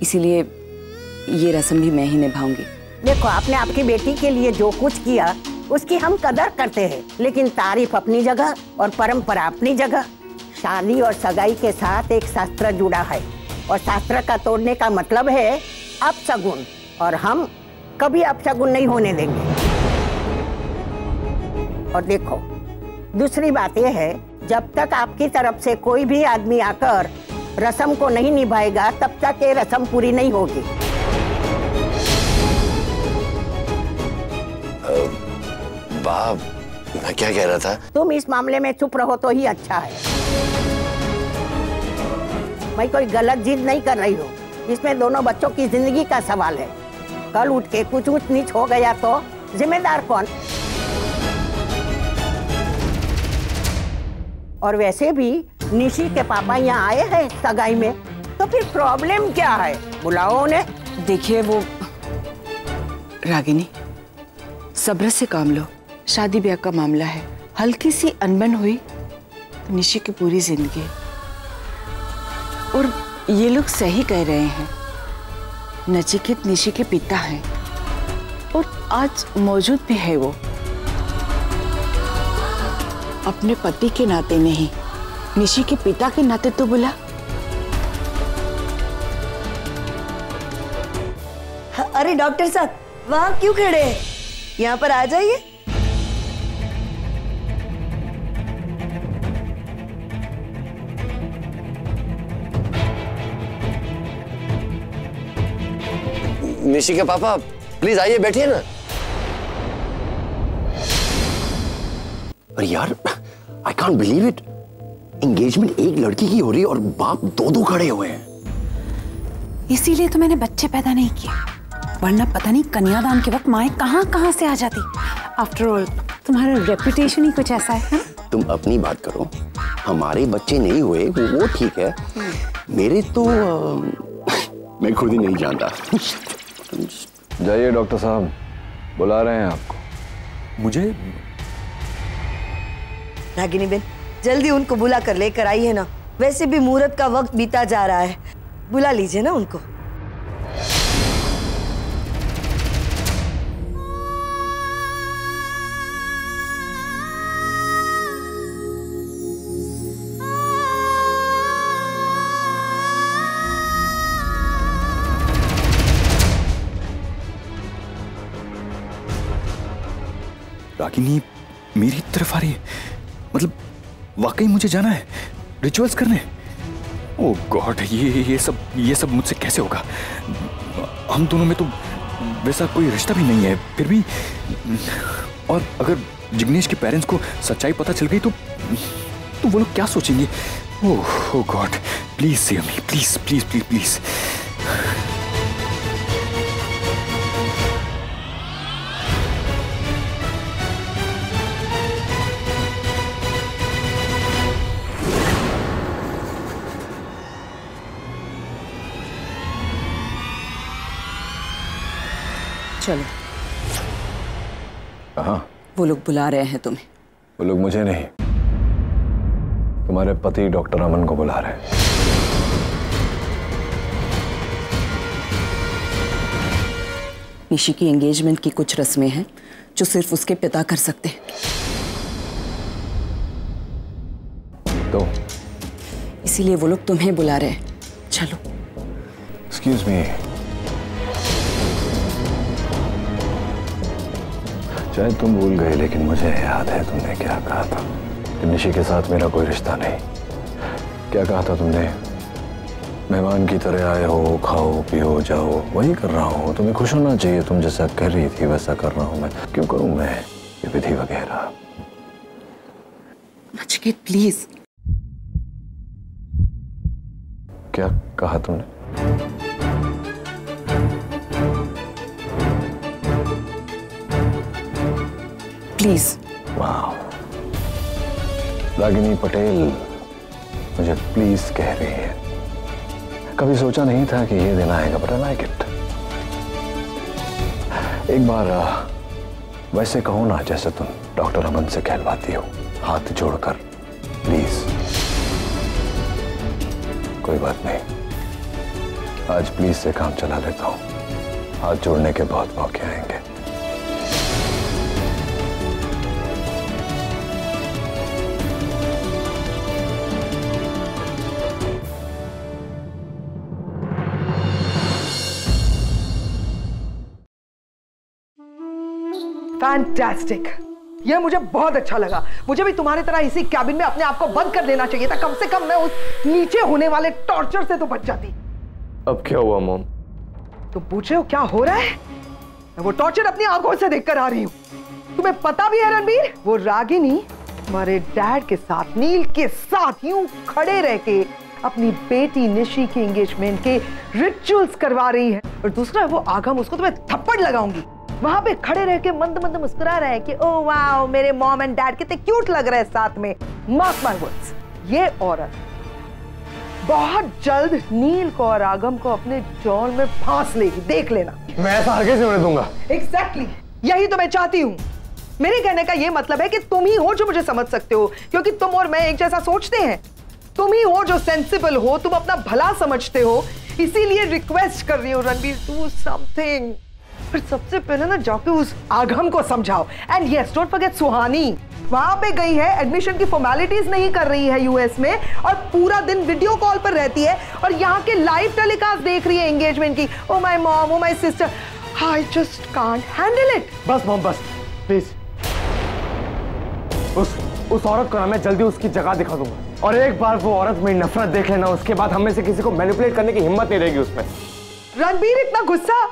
इसीलिए ये रस्म भी मैं ही निभाऊंगी। देखो, आपने आपकी बेटी के लिए जो कुछ किया उसकी हम कदर करते हैं, लेकिन तारीफ अपनी जगह और परंपरा अपनी जगह। शादी और सगाई के साथ एक शास्त्र जुड़ा है और शास्त्र का तोड़ने का मतलब है अपशगुन, और हम कभी अपशगुन नहीं होने देंगे। और देखो, दूसरी बात यह है, जब तक आपकी तरफ से कोई भी आदमी आकर रस्म को नहीं निभाएगा तब तक ये रस्म पूरी नहीं होगी। बाप, मैं क्या कह रहा था? तुम इस मामले में चुप रहो तो ही अच्छा है। मैं कोई गलत जिद नहीं कर रही हूँ, इसमें दोनों बच्चों की जिंदगी का सवाल है। कल उठ के कुछ ऊंच नीच हो गया तो जिम्मेदार कौन? और वैसे भी निशी के पापा यहाँ आए हैं सगाई में, तो फिर प्रॉब्लम क्या है? बुलाओ उन्हें। देखिए, वो रागिनी, सब्र से काम लो। शादी ब्याह का मामला है, हल्की सी अनबन हुई तो निशी की पूरी जिंदगी। और ये लोग सही कह रहे हैं, नचिकेत निशी के पिता हैं और आज मौजूद भी है। वो अपने पति के नाते नहीं, निशी के पिता के नाते तो बुला। अरे डॉक्टर साहब, वहाँ क्यों खड़े हैं? यहाँ पर आ जाइए। निशी के पापा, प्लीज आइए, बैठिए ना। पर यार, I can't believe it, engagement एक लड़की की हो रही है और बाप दो खड़े हुए हैं। इसीलिए तो मैंने बच्चे पैदा नहीं किया। वरना पता नहीं कन्यादान के वक्त माएँ कहाँ से आ जाती। आफ्टर ऑल तुम्हारा रेपुटेशन ही कुछ ऐसा है। तुम अपनी बात करो, हमारे बच्चे नहीं हुए वो ठीक है, मेरे तो मैं खुद ही नहीं जानता। जाइए डॉक्टर साहब, बुला रहे हैं आपको। मुझे? रागिनी बेन, जल्दी उनको बुला कर लेकर आई है ना, वैसे भी मुहूर्त का वक्त बीता जा रहा है, बुला लीजिए ना उनको। रागिनी मेरी तरफ आ रही है, मतलब वाकई मुझे जाना है रिचुअल्स करने? ओह गॉड, ये सब मुझसे कैसे होगा? हम दोनों में तो वैसा कोई रिश्ता भी नहीं है, फिर भी। और अगर जिग्नेश के पेरेंट्स को सच्चाई पता चल गई तो वो लोग क्या सोचेंगे? Oh god, please save me, please please please please. चलो। कहाँ? वो लोग बुला रहे हैं तुम्हें। वो लोग मुझे नहीं, तुम्हारे पति डॉक्टर अमन को बुला रहे हैं। निशी की एंगेजमेंट की कुछ रस्में हैं जो सिर्फ उसके पिता कर सकते हैं। तो इसीलिए वो लोग तुम्हें बुला रहे हैं। चलो। एक्सक्यूज मी, शायद तुम भूल गए लेकिन मुझे याद है तुमने क्या कहा था कि निशी के साथ मेरा कोई रिश्ता नहीं। क्या कहा था तुमने? मेहमान की तरह आए हो, खाओ पियो जाओ, वही कर रहा हूँ। तुम्हें खुश होना चाहिए, तुम जैसा कर रही थी वैसा कर रहा हूँ मैं। क्यों करूँ मैं ये विधि वगैरह? नचिकेत प्लीज। क्या कहा तुमने? प्लीज। वाह, रागिनी पटेल मुझे प्लीज कह रही है। कभी सोचा नहीं था कि ये दिन आएगा, बट आई लाइक इट। एक बार वैसे कहो ना जैसे तुम डॉक्टर अमन से कहलवाती हो, हाथ जोड़कर प्लीज। कोई बात नहीं, आज प्लीज से काम चला लेता हूं। हाथ जोड़ने के बहुत मौके आएंगे। फैंटास्टिक, यह मुझे बहुत अच्छा लगा। मुझे भी तुम्हारी तरह इसी कैबिन में अपने आप को बंद कर लेना चाहिए था। कम से कम मैं उस नीचे होने वाले टॉर्चर से तो बच जाती। अब क्या हुआ मॉम? तुम पूछ रहे हो क्या हो रहा है? मैं वो टॉर्चर अपनी आंखों से देखकर आ रही हूँ। तुम्हें पता भी है रणबीर, वो रागिनी हमारे डैड के साथ, नील के साथ यूं खड़े रह के अपनी बेटी निशी की एंगेजमेंट के रिचुअल्स करवा रही है। और दूसरा है वो आगम, उसको तो मैं थप्पड़ लगाऊंगी। वहां पे खड़े रह के मंद मंद मुस्कुरा रहा है कि ओ वाओ, मेरे मॉम एंड डैड कितने क्यूट लग रहे हैं साथ में। मार्क माय वर्ड्स, ये औरत बहुत जल्द नील को और आगम को अपने जाल में फांस लेगी, देख लेना। मैं ऐसा आगे से होने दूंगा। एग्जैक्टली, यही तो मैं चाहती हूँ। मेरे कहने का ये मतलब है कि तुम ही हो जो मुझे समझ सकते हो, क्योंकि तुम और मैं एक जैसा सोचते हैं। तुम ही हो जो सेंसिबल हो, तुम अपना भला समझते हो। इसीलिए रिक्वेस्ट कर रही हूँ रणबीर, डू समथिंग। फिर सबसे पहले ना जाके उस आगम को समझाओ। एंड यस, डोंट फॉरगेट सुहानी, वहां पे गई है, एडमिशन की फॉर्मेलिटीज नहीं कर रही है यूएस में, और पूरा दिन वीडियो कॉल पर रहती है और यहाँ के लाइव टेलीकास्ट देख रही है एंगेजमेंट की। Oh my mom, oh my sister, I just can't handle it. बस मॉम, बस प्लीज। उस औरत को ना मैं जल्दी उसकी जगह दिखा दूंगा, और एक बार वो औरत मेरी नफरत देख लेना, उसके बाद हमें से किसी को मैनिपुलेट करने की हिम्मत नहीं रहेगी उसमें। रणबीर, इतना गुस्सा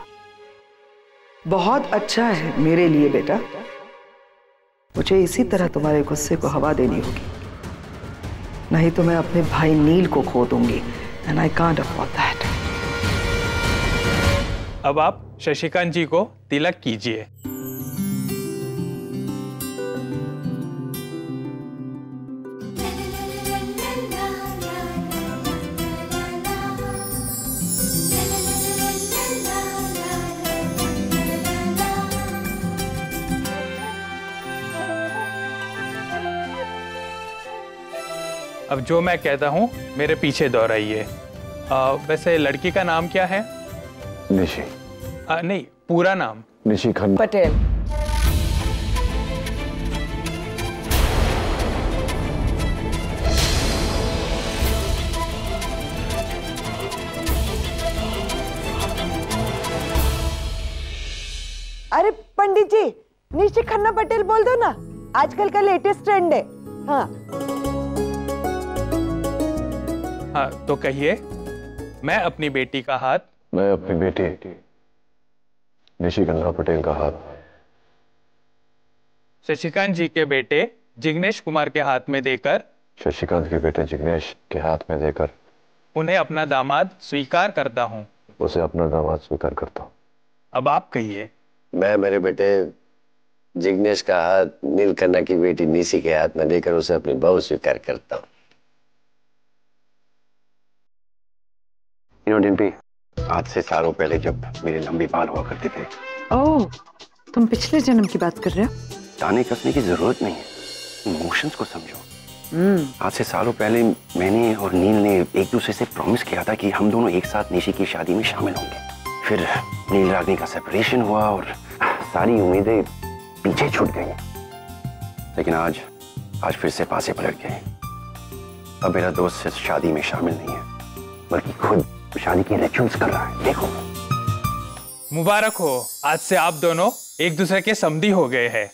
बहुत अच्छा है मेरे लिए बेटा। मुझे इसी तरह तुम्हारे गुस्से को हवा देनी होगी, नहीं तो मैं अपने भाई नील को खो दूंगी, and I can't afford that. अब आप शशिकांत जी को तिलक कीजिए। अब जो मैं कहता हूँ मेरे पीछे दोहराइए। वैसे लड़की का नाम क्या है? निशी। नहीं, पूरा नाम। निशी खन्ना पटेल। अरे पंडित जी, निशी खन्ना पटेल बोल दो ना, आजकल का लेटेस्ट ट्रेंड है। हाँ हाँ, तो कहिए। मैं अपनी बेटी का हाथ। मैं अपनी बेटी निशी खन्ना पटेल का हाथ शशिकांत जी के बेटे जिग्नेश कुमार के हाथ में देकर। शशिकांत के बेटे जिग्नेश के हाथ में देकर उन्हें अपना दामाद स्वीकार करता हूँ। उसे अपना दामाद स्वीकार करता हूँ। अब आप कहिए। मैं मेरे बेटे जिग्नेश का हाथ नील खन्ना की बेटी निशी के हाथ में देकर उसे अपनी बहू स्वीकार करता हूँ। डिम्पी, आज से सालों पहले जब मेरे लंबे बाल हुआ करते थे। ओह, तुम पिछले जन्म की बात कर रहे हो? ताने कसने की जरूरत नहीं है, इमोशंस को समझो। आज से सालों पहले मैंने और नील ने एक दूसरे से प्रॉमिस किया था कि हम दोनों एक साथ निशी की शादी में शामिल होंगे। फिर नील रागनी का सेपरेशन हुआ और सारी उम्मीदें पीछे छूट गई। लेकिन आज फिर से पासे पलट गए। अब मेरा दोस्त सिर्फ शादी में शामिल नहीं है, बल्कि खुद शादी की रिचुअल्स कर रहा है। देखो, मुबारक हो, आज से आप दोनों एक दूसरे के समधी हो गए हैं।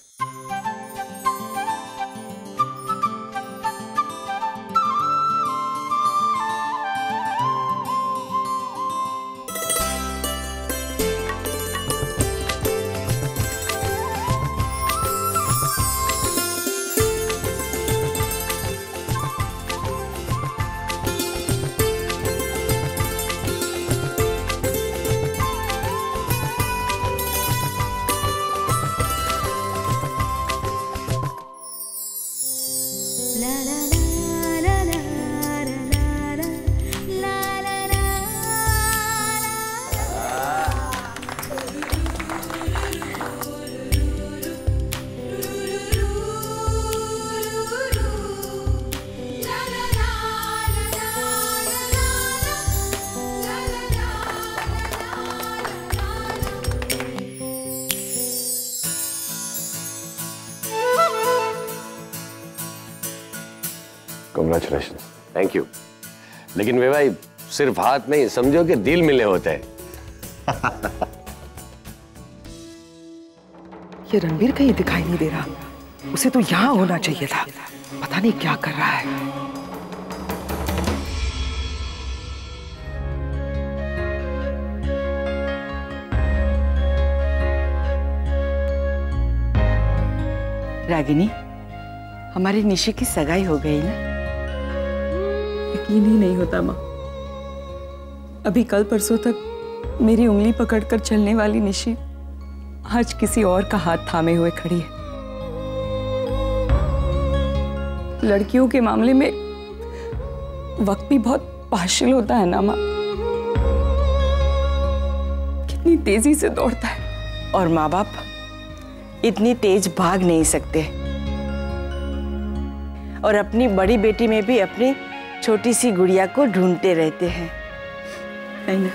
Congratulations. Thank you. लेकिन वे भाई सिर्फ हाथ नहीं, समझो कि दिल मिले होते हैं। ये रणबीर कहीं दिखाई नहीं दे रहा, उसे तो यहाँ होना चाहिए था। पता नहीं क्या कर रहा है। रागिनी, हमारी निशी की सगाई हो गई ना? यकीन ही नहीं होता माँ। अभी कल परसों तक मेरी उंगली पकड़कर चलने वाली निशी आज किसी और का हाथ थामे हुए खड़ी है। लड़कियों के मामले में वक्त भी बहुत पार्शियल होता है ना माँ। कितनी तेजी से दौड़ता है। और माँ बाप इतनी तेज भाग नहीं सकते, और अपनी बड़ी बेटी में भी अपनी छोटी सी गुड़िया को ढूंढते रहते हैं, है ना?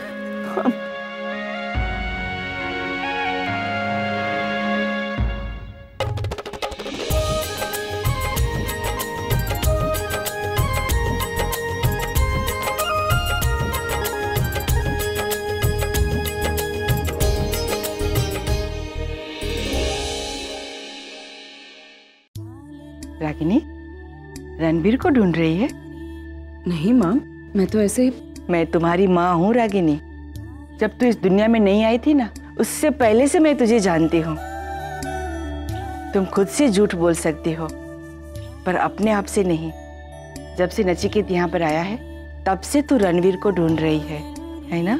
रागिनी, रणबीर को ढूंढ रही है? नहीं माँ, मैं तो ऐसे। मैं तुम्हारी माँ हूँ रागिनी। जब तू इस दुनिया में नहीं आई थी ना, उससे पहले से मैं तुझे जानती हूँ। तुम खुद से झूठ बोल सकती हो, पर अपने आप से नहीं। जब से नचिकेत यहाँ पर आया है, तब से तू रणवीर को ढूंढ रही है ना?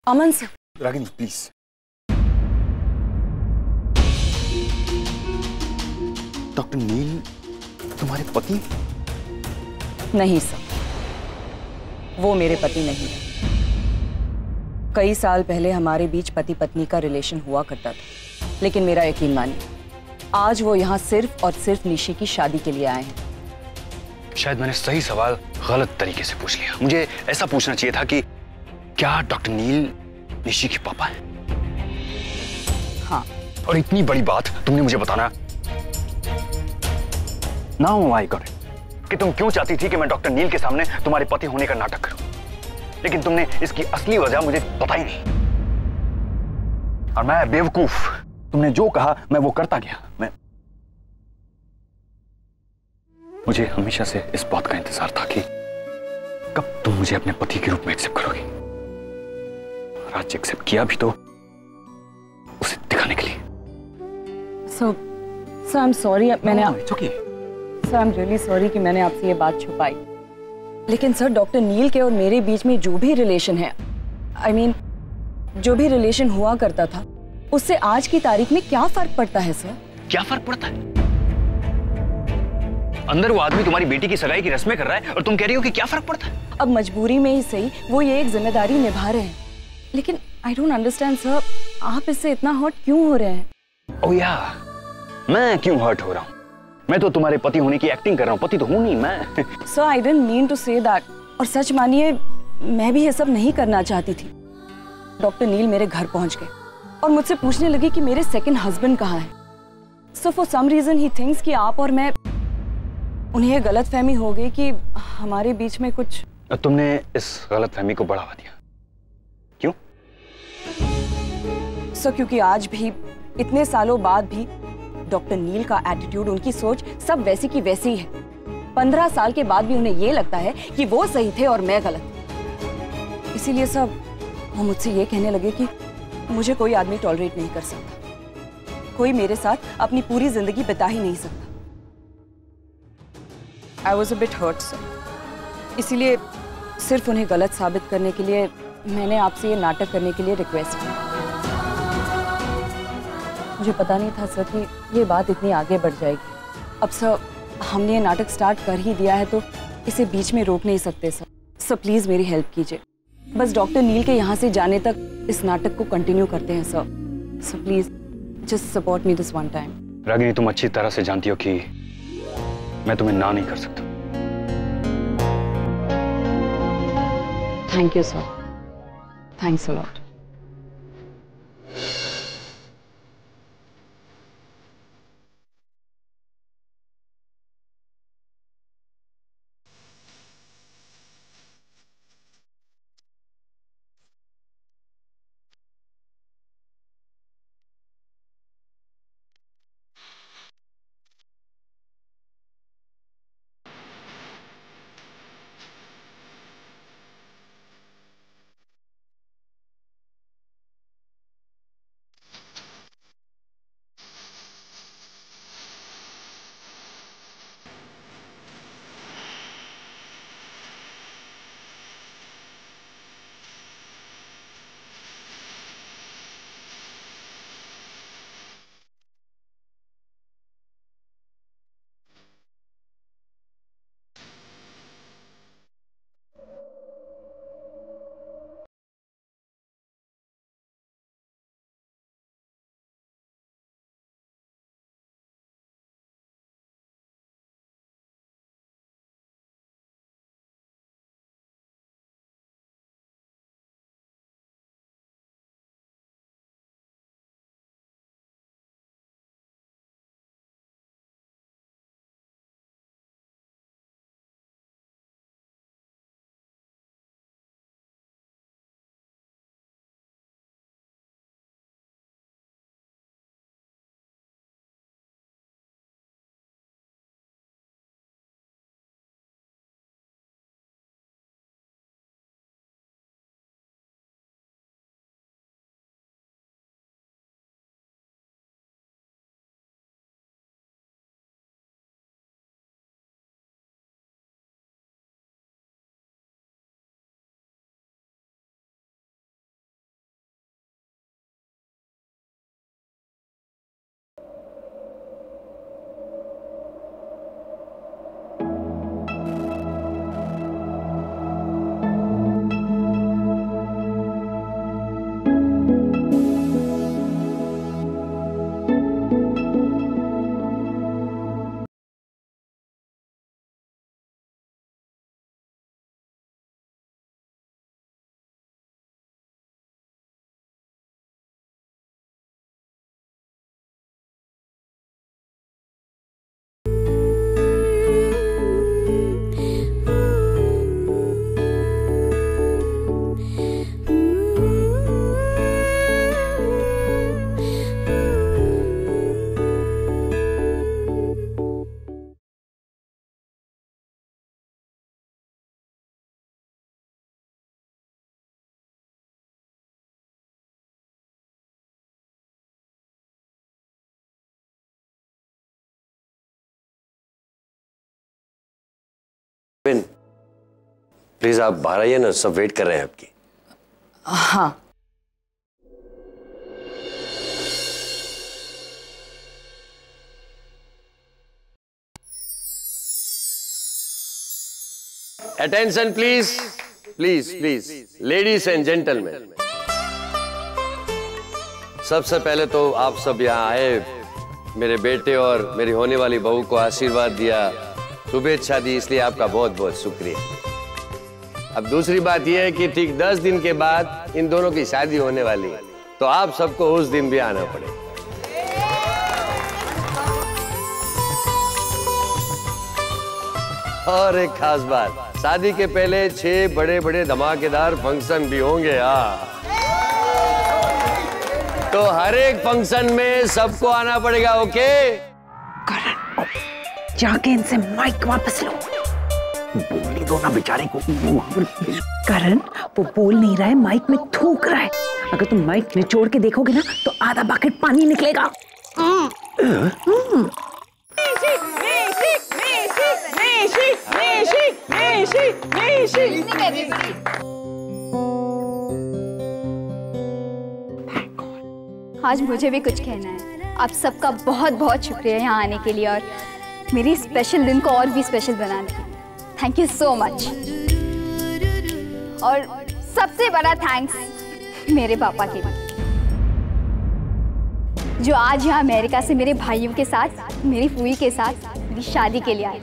अमन सर। रागिनी प्लीज। डॉक्टर नील तुम्हारे पति? नहीं सर, वो मेरे पति नहीं है। कई साल पहले हमारे बीच पति पत्नी का रिलेशन हुआ करता था, लेकिन मेरा यकीन मानिए, आज वो यहाँ सिर्फ और सिर्फ निशी की शादी के लिए आए हैं। शायद मैंने सही सवाल गलत तरीके से पूछ लिया। मुझे ऐसा पूछना चाहिए था कि क्या डॉक्टर नील निशी के पापा हैं? हाँ। और इतनी बड़ी बात तुमने मुझे बताना। नाउ आई गॉट इट कि तुम क्यों चाहती थी कि मैं डॉक्टर नील के सामने तुम्हारे पति होने का नाटक करूं, लेकिन तुमने इसकी असली वजह मुझे बताई नहीं। और मैं बेवकूफ, तुमने जो कहा मैं वो करता गया। मुझे हमेशा से इस बात का इंतजार था कि कब तुम मुझे अपने पति के रूप में एक्सेप्ट करोगी। और आज एक्सेप्ट किया भी तो उसे दिखाने के लिए। सर आई एम सॉरी, मैंने okay. Sir I am really sorry कि मैंने आपसे ये बात छुपाई। लेकिन सर, डॉक्टर नील के और मेरे बीच में जो भी रिलेशन है, I mean, जो भी रिलेशन हुआ करता था, उससे आज की तारीख में क्या फर्क पड़ता है सर? क्या फर्क पड़ता है? अंदर वो आदमी तुम्हारी बेटी की सगाई की रस्में कर रहा है और तुम कह रही हो कि क्या फर्क पड़ता है? अब मजबूरी में ही सही, वो ये एक जिम्मेदारी निभा रहे हैं। लेकिन आई डोंट अंडरस्टैंड सर, आप इससे इतना हर्ट क्यों हो रहे हैं? ओह या, मैं क्यों हर्ट हो रहा हूँ? मैं तो तुम्हारे पति होने की एक्टिंग कर रहा हूँ, पति तो हूँ नहीं मैं। Sir I didn't mean to say that. और सच मानिए, मैं भी ये सब नहीं करना चाहती थी। डॉक्टर नील मेरे घर पहुंच गए और मुझसे पूछने लगे कि मेरे सेकंड हस्बैंड कहाँ है। So for some reason he thinks कि आप और मैं, उन्हें ये गलतफहमी हो गई कि हमारे बीच में कुछ। तुमने इस गलतफहमी को बढ़ावा दिया क्यों? सर क्योंकि आज भी, इतने सालों बाद भी, डॉक्टर नील का एटीट्यूड, उनकी सोच सब वैसी की वैसी ही है। 15 साल के बाद भी उन्हें ये लगता है कि वो सही थे और मैं गलत। इसीलिए सब वो मुझसे ये कहने लगे कि मुझे कोई आदमी टॉलरेट नहीं कर सकता, कोई मेरे साथ अपनी पूरी जिंदगी बिता ही नहीं सकता। I was a bit hurt sir. इसीलिए सिर्फ उन्हें गलत साबित करने के लिए मैंने आपसे ये नाटक करने के लिए रिक्वेस्ट की। मुझे पता नहीं था सर कि ये बात इतनी आगे बढ़ जाएगी। अब सर, हमने ये नाटक स्टार्ट कर ही दिया है तो इसे बीच में रोक नहीं सकते सर। सर प्लीज मेरी हेल्प कीजिए, बस डॉक्टर नील के यहाँ से जाने तक इस नाटक को कंटिन्यू करते हैं sir. Sir please just support me this one time. Ragini, तुम अच्छी तरह से जानती हो कि मैं तुम्हें ना नहीं कर सकता। Thank you sir, thanks a lot. Please आप बाहर आइए ना, सब वेट कर रहे हैं आपकी। हाँ। Attention please, please please, ladies and gentleman. सबसे पहले तो आप सब यहाँ आए, मेरे बेटे और मेरी होने वाली बहू को आशीर्वाद दिया, शुभेच्छा दी, इसलिए आपका बहुत बहुत शुक्रिया। अब दूसरी बात यह है कि ठीक 10 दिन के बाद इन दोनों की शादी होने वाली है, तो आप सबको उस दिन भी आना पड़ेगा। और एक खास बात, शादी के पहले 6 बड़े बड़े धमाकेदार फंक्शन भी होंगे। तो हर एक फंक्शन में सबको आना पड़ेगा, ओके? करण, जाके इनसे माइक वापस लो। बोलने दो ना बेचारे को। करण, वो बोल नहीं रहा है, माइक में थूक रहा है। अगर तुम माइक निचोड़ के देखोगे ना तो आधा बकेट पानी निकलेगा। आज मुझे भी कुछ कहना है। आप सबका बहुत बहुत शुक्रिया यहाँ आने के लिए और मेरी स्पेशल दिन को और भी स्पेशल बनाने के लिए। Thank you so much. और सबसे बड़ा थैंक्स मेरे पापा के लिए, जो आज यहाँ अमेरिका से मेरे भाइयों के साथ, मेरी फूई के साथ मेरी शादी के लिए आए।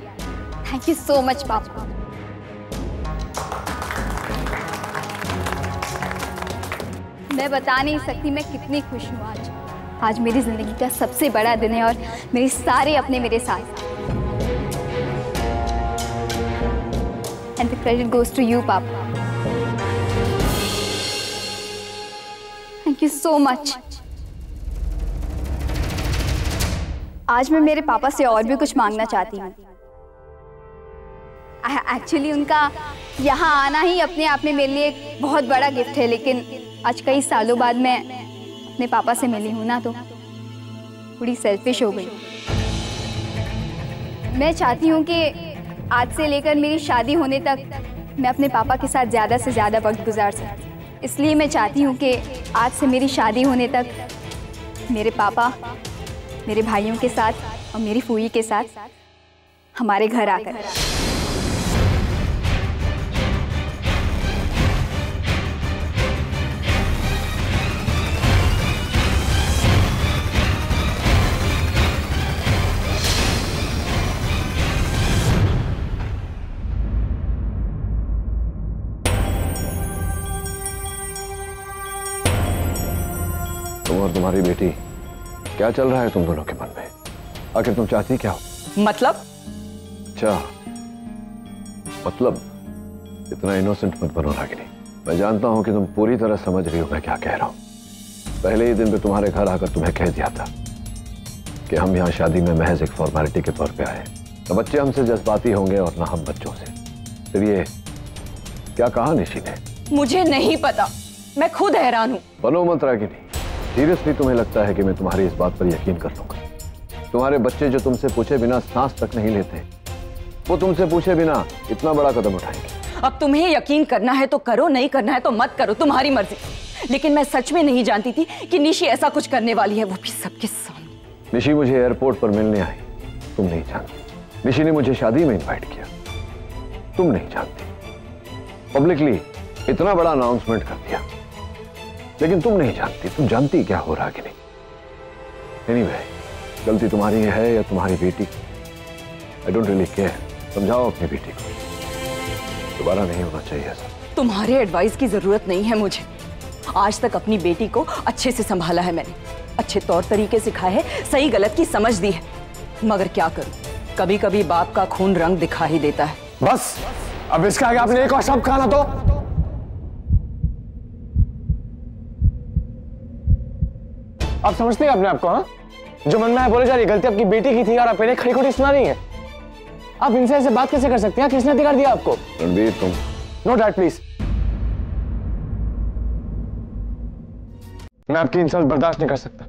थैंक यू सो मच पापा। मैं बता नहीं सकती मैं कितनी खुश हूँ आज। आज मेरी जिंदगी का सबसे बड़ा दिन है और मेरे सारे अपने मेरे साथ। And the credit goes to you पापा। Thank you so much. आज मैं मेरे पापा से और भी कुछ मांगना चाहती हूँ। एक्चुअली उनका यहाँ आना ही अपने आप में मेरे लिए एक बहुत बड़ा गिफ्ट है, लेकिन आज कई सालों बाद मैं अपने पापा से मिली हूँ ना, तो थोड़ी सेल्फिश हो गई। मैं चाहती हूँ कि आज से लेकर मेरी शादी होने तक मैं अपने पापा के साथ ज़्यादा से ज़्यादा वक्त गुजार सकूँ। इसलिए मैं चाहती हूँ कि आज से मेरी शादी होने तक मेरे पापा मेरे भाइयों के साथ और मेरी फूई के साथ हमारे घर आकर। तुम और तुम्हारी बेटी, क्या चल रहा है तुम दोनों के मन में? आखिर तुम चाहती क्या हो? मतलब? अच्छा, मतलब इतना इनोसेंट मत बनो रागिनी। मैं जानता हूं कि तुम पूरी तरह समझ रही हो मैं क्या कह रहा हूं। पहले ही दिन पे तुम्हारे घर आकर तुम्हें कह दिया था कि हम यहाँ शादी में महज एक फॉर्मेलिटी के तौर पे आए। तो बच्चे हमसे जज्बाती होंगे और ना हम बच्चों से। फिर ये क्या कहा निशी ने? मुझे नहीं पता, मैं खुद हैरान हूँ। बनो मत रागिनी। सीरियसली तुम्हें लगता है कि मैं तुम्हारी इस बात पर यकीन कर लूंगा? तुम्हारे बच्चे जो तुमसे पूछे बिना सांस तक नहीं लेते, वो तुमसे पूछे बिना इतना बड़ा कदम उठाएंगे। अब तुम्हें यकीन करना है तो करो, नहीं करना है तो मत करो, तुम्हारी मर्जी। लेकिन मैं सच में नहीं जानती थी कि निशी ऐसा कुछ करने वाली है, वो भी सबके सामने। निशी मुझे एयरपोर्ट पर मिलने आई, तुम नहीं जानती। निशी ने मुझे शादी में इन्वाइट किया, तुम नहीं जानती। पब्लिकली इतना बड़ा अनाउंसमेंट कर दिया, लेकिन तुम नहीं जानती। तुम जानती क्या हो रहा कि नहीं? एनीवे, गलती तुम्हारी है या तुम्हारी बेटी की, आई डोंट रियली केयर। समझाओ अपनी बेटी को, दोबारा नहीं होना चाहिए ऐसा। तुम्हारे एडवाइस की जरूरत नहीं है मुझे। आज तक अपनी बेटी को अच्छे से संभाला है मैंने, अच्छे तौर तरीके सिखाए हैं, सही गलत की समझ दी है। मगर क्या करूं, कभी कभी बाप का खून रंग दिखा ही देता है। बस, अब इसके आगे आपने एक और शब्द कहा ना तो आप समझते हैं अपने आप को? हाँ, जो मन में है बोले जा रही, गलती आपकी बेटी की थी और आप इन्हें खड़ी खड़ी सुना रही हैं। आप इनसे ऐसे बात कैसे कर सकते हैं? किसने अधिकार दिया आपको? रणवीर, तुम नो डैड प्लीज। मैं आपकी इंसल्ट बर्दाश्त नहीं कर सकता।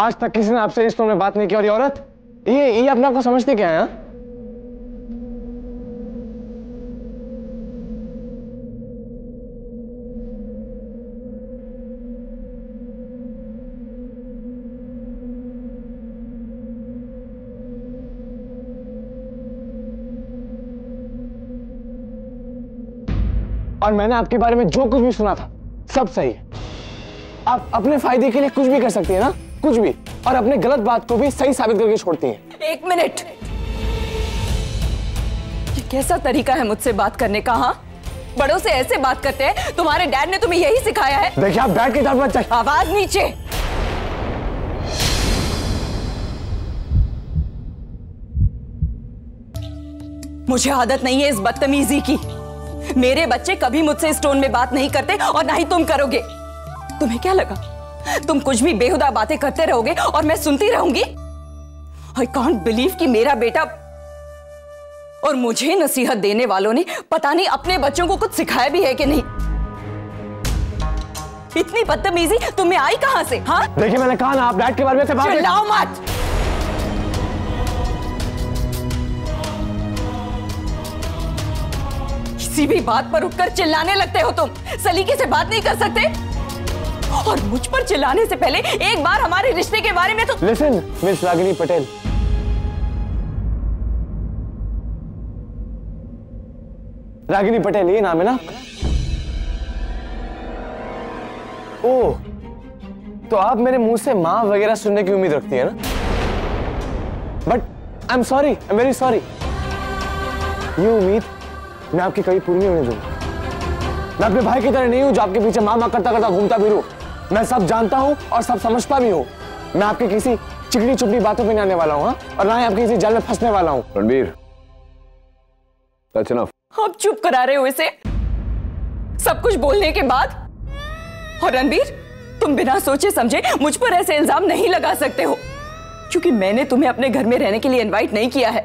आज तक किसी ने आपसे इस टोन में बात नहीं की, और ये औरत, ये अपने आप को समझती क्या है? और मैंने आपके बारे में जो कुछ भी सुना था सब सही है। आप अपने फायदे के लिए कुछ भी कर सकती है ना, कुछ भी, और अपने गलत बात को भी सही साबित करके छोड़ती है। एक मिनट, ये कैसा तरीका है मुझसे बात करने का? हाँ, बड़ों से ऐसे बात करते हैं? तुम्हारे डैड ने तुम्हें यही सिखाया है? देखिए आप बैठ के डर मत चाहिए। आवाज नीचे। मुझे आदत नहीं है इस बदतमीजी की। मेरे बच्चे कभी मुझसे इस टोन में बात नहीं करते और ना ही तुम करोगे। तुम्हें क्या लगा तुम कुछ भी बेहुदा बातें करते रहोगे और मैं सुनती रहूंगी? आई कांट बिलीव कि मेरा बेटा और मुझे नसीहत देने वालों ने पता नहीं अपने बच्चों को कुछ सिखाया भी है कि नहीं। इतनी बदतमीजी तुम्हें आई कहां से? हाँ, देखिए मैंने कहा ना, आप डैड के बारे में बात चिल्लाओ मत। किसी भी बात पर उठकर चिल्लाने लगते हो तुम। सलीके से बात नहीं कर सकते? और मुझ पर चिल्लाने से पहले एक बार हमारे रिश्ते के बारे में तो लिसन मिस रागिनी पटेल, रागिनी पटेल ये नाम है ना? ओह, तो आप मेरे मुंह से माँ वगैरह सुनने की उम्मीद रखती है ना? But I am sorry, I am very sorry. ये उम्मीद मैं आपकी कभी पूरी नहीं होने दूंगा। मैं अपने भाई की तरह नहीं हूं जो आपके पीछे माँ करता करता घूमता फिरूं। मैं सब जानता हूं और सब समझता भी हूं। मैं आपके किसी चिकनी चुपड़ी बातों पे नहीं आने वाला हूं, और ना ही आपके किसी जाल में फंसने वाला हूं। Ranbir, that's enough। आप चुप करा रहे हो इसे सब कुछ बोलने के बाद? और रणबीर, तुम बिना सोचे समझे मुझ पर ऐसे इल्जाम नहीं लगा सकते हो, क्योंकि मैंने तुम्हें अपने घर में रहने के लिए इनवाइट नहीं किया है।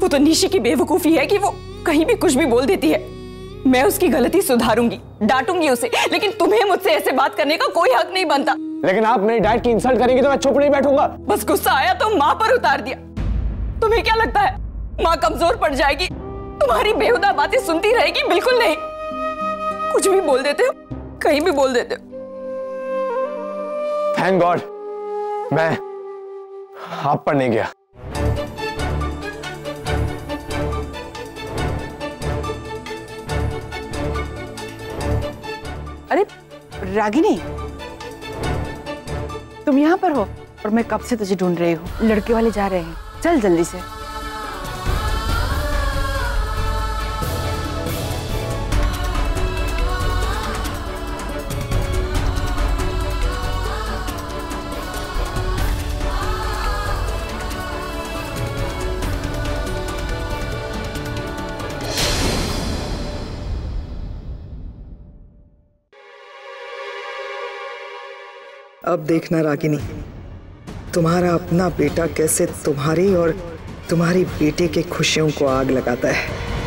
वो तो निशी की बेवकूफी है कि वो कहीं भी कुछ भी बोल देती है। मैं उसकी गलती सुधारूंगी, डांटूंगी उसे, लेकिन तुम्हें मुझसे ऐसे बात करने का कोई हक नहीं बनता। लेकिन आप मेरे डैड की इंसल्ट करेंगे तो मैं चुप नहीं बैठूंगा। बस गुस्सा आया तो माँ पर उतार दिया। तुम्हें क्या लगता है माँ कमजोर पड़ जाएगी? तुम्हारी बेहुदा बातें सुनती रहेगी? बिल्कुल नहीं। कुछ भी बोल देते हो, कहीं भी बोल देते हो। थैंक गॉड मैं आप पर नहीं गया। अरे रागिनी, तुम यहाँ पर हो और मैं कब से तुझे ढूंढ रही हूँ। लड़के वाले जा रहे हैं, चल जल्दी से। अब देखना रागिनी, तुम्हारा अपना बेटा कैसे तुम्हारी और तुम्हारी बेटे के खुशियों को आग लगाता है।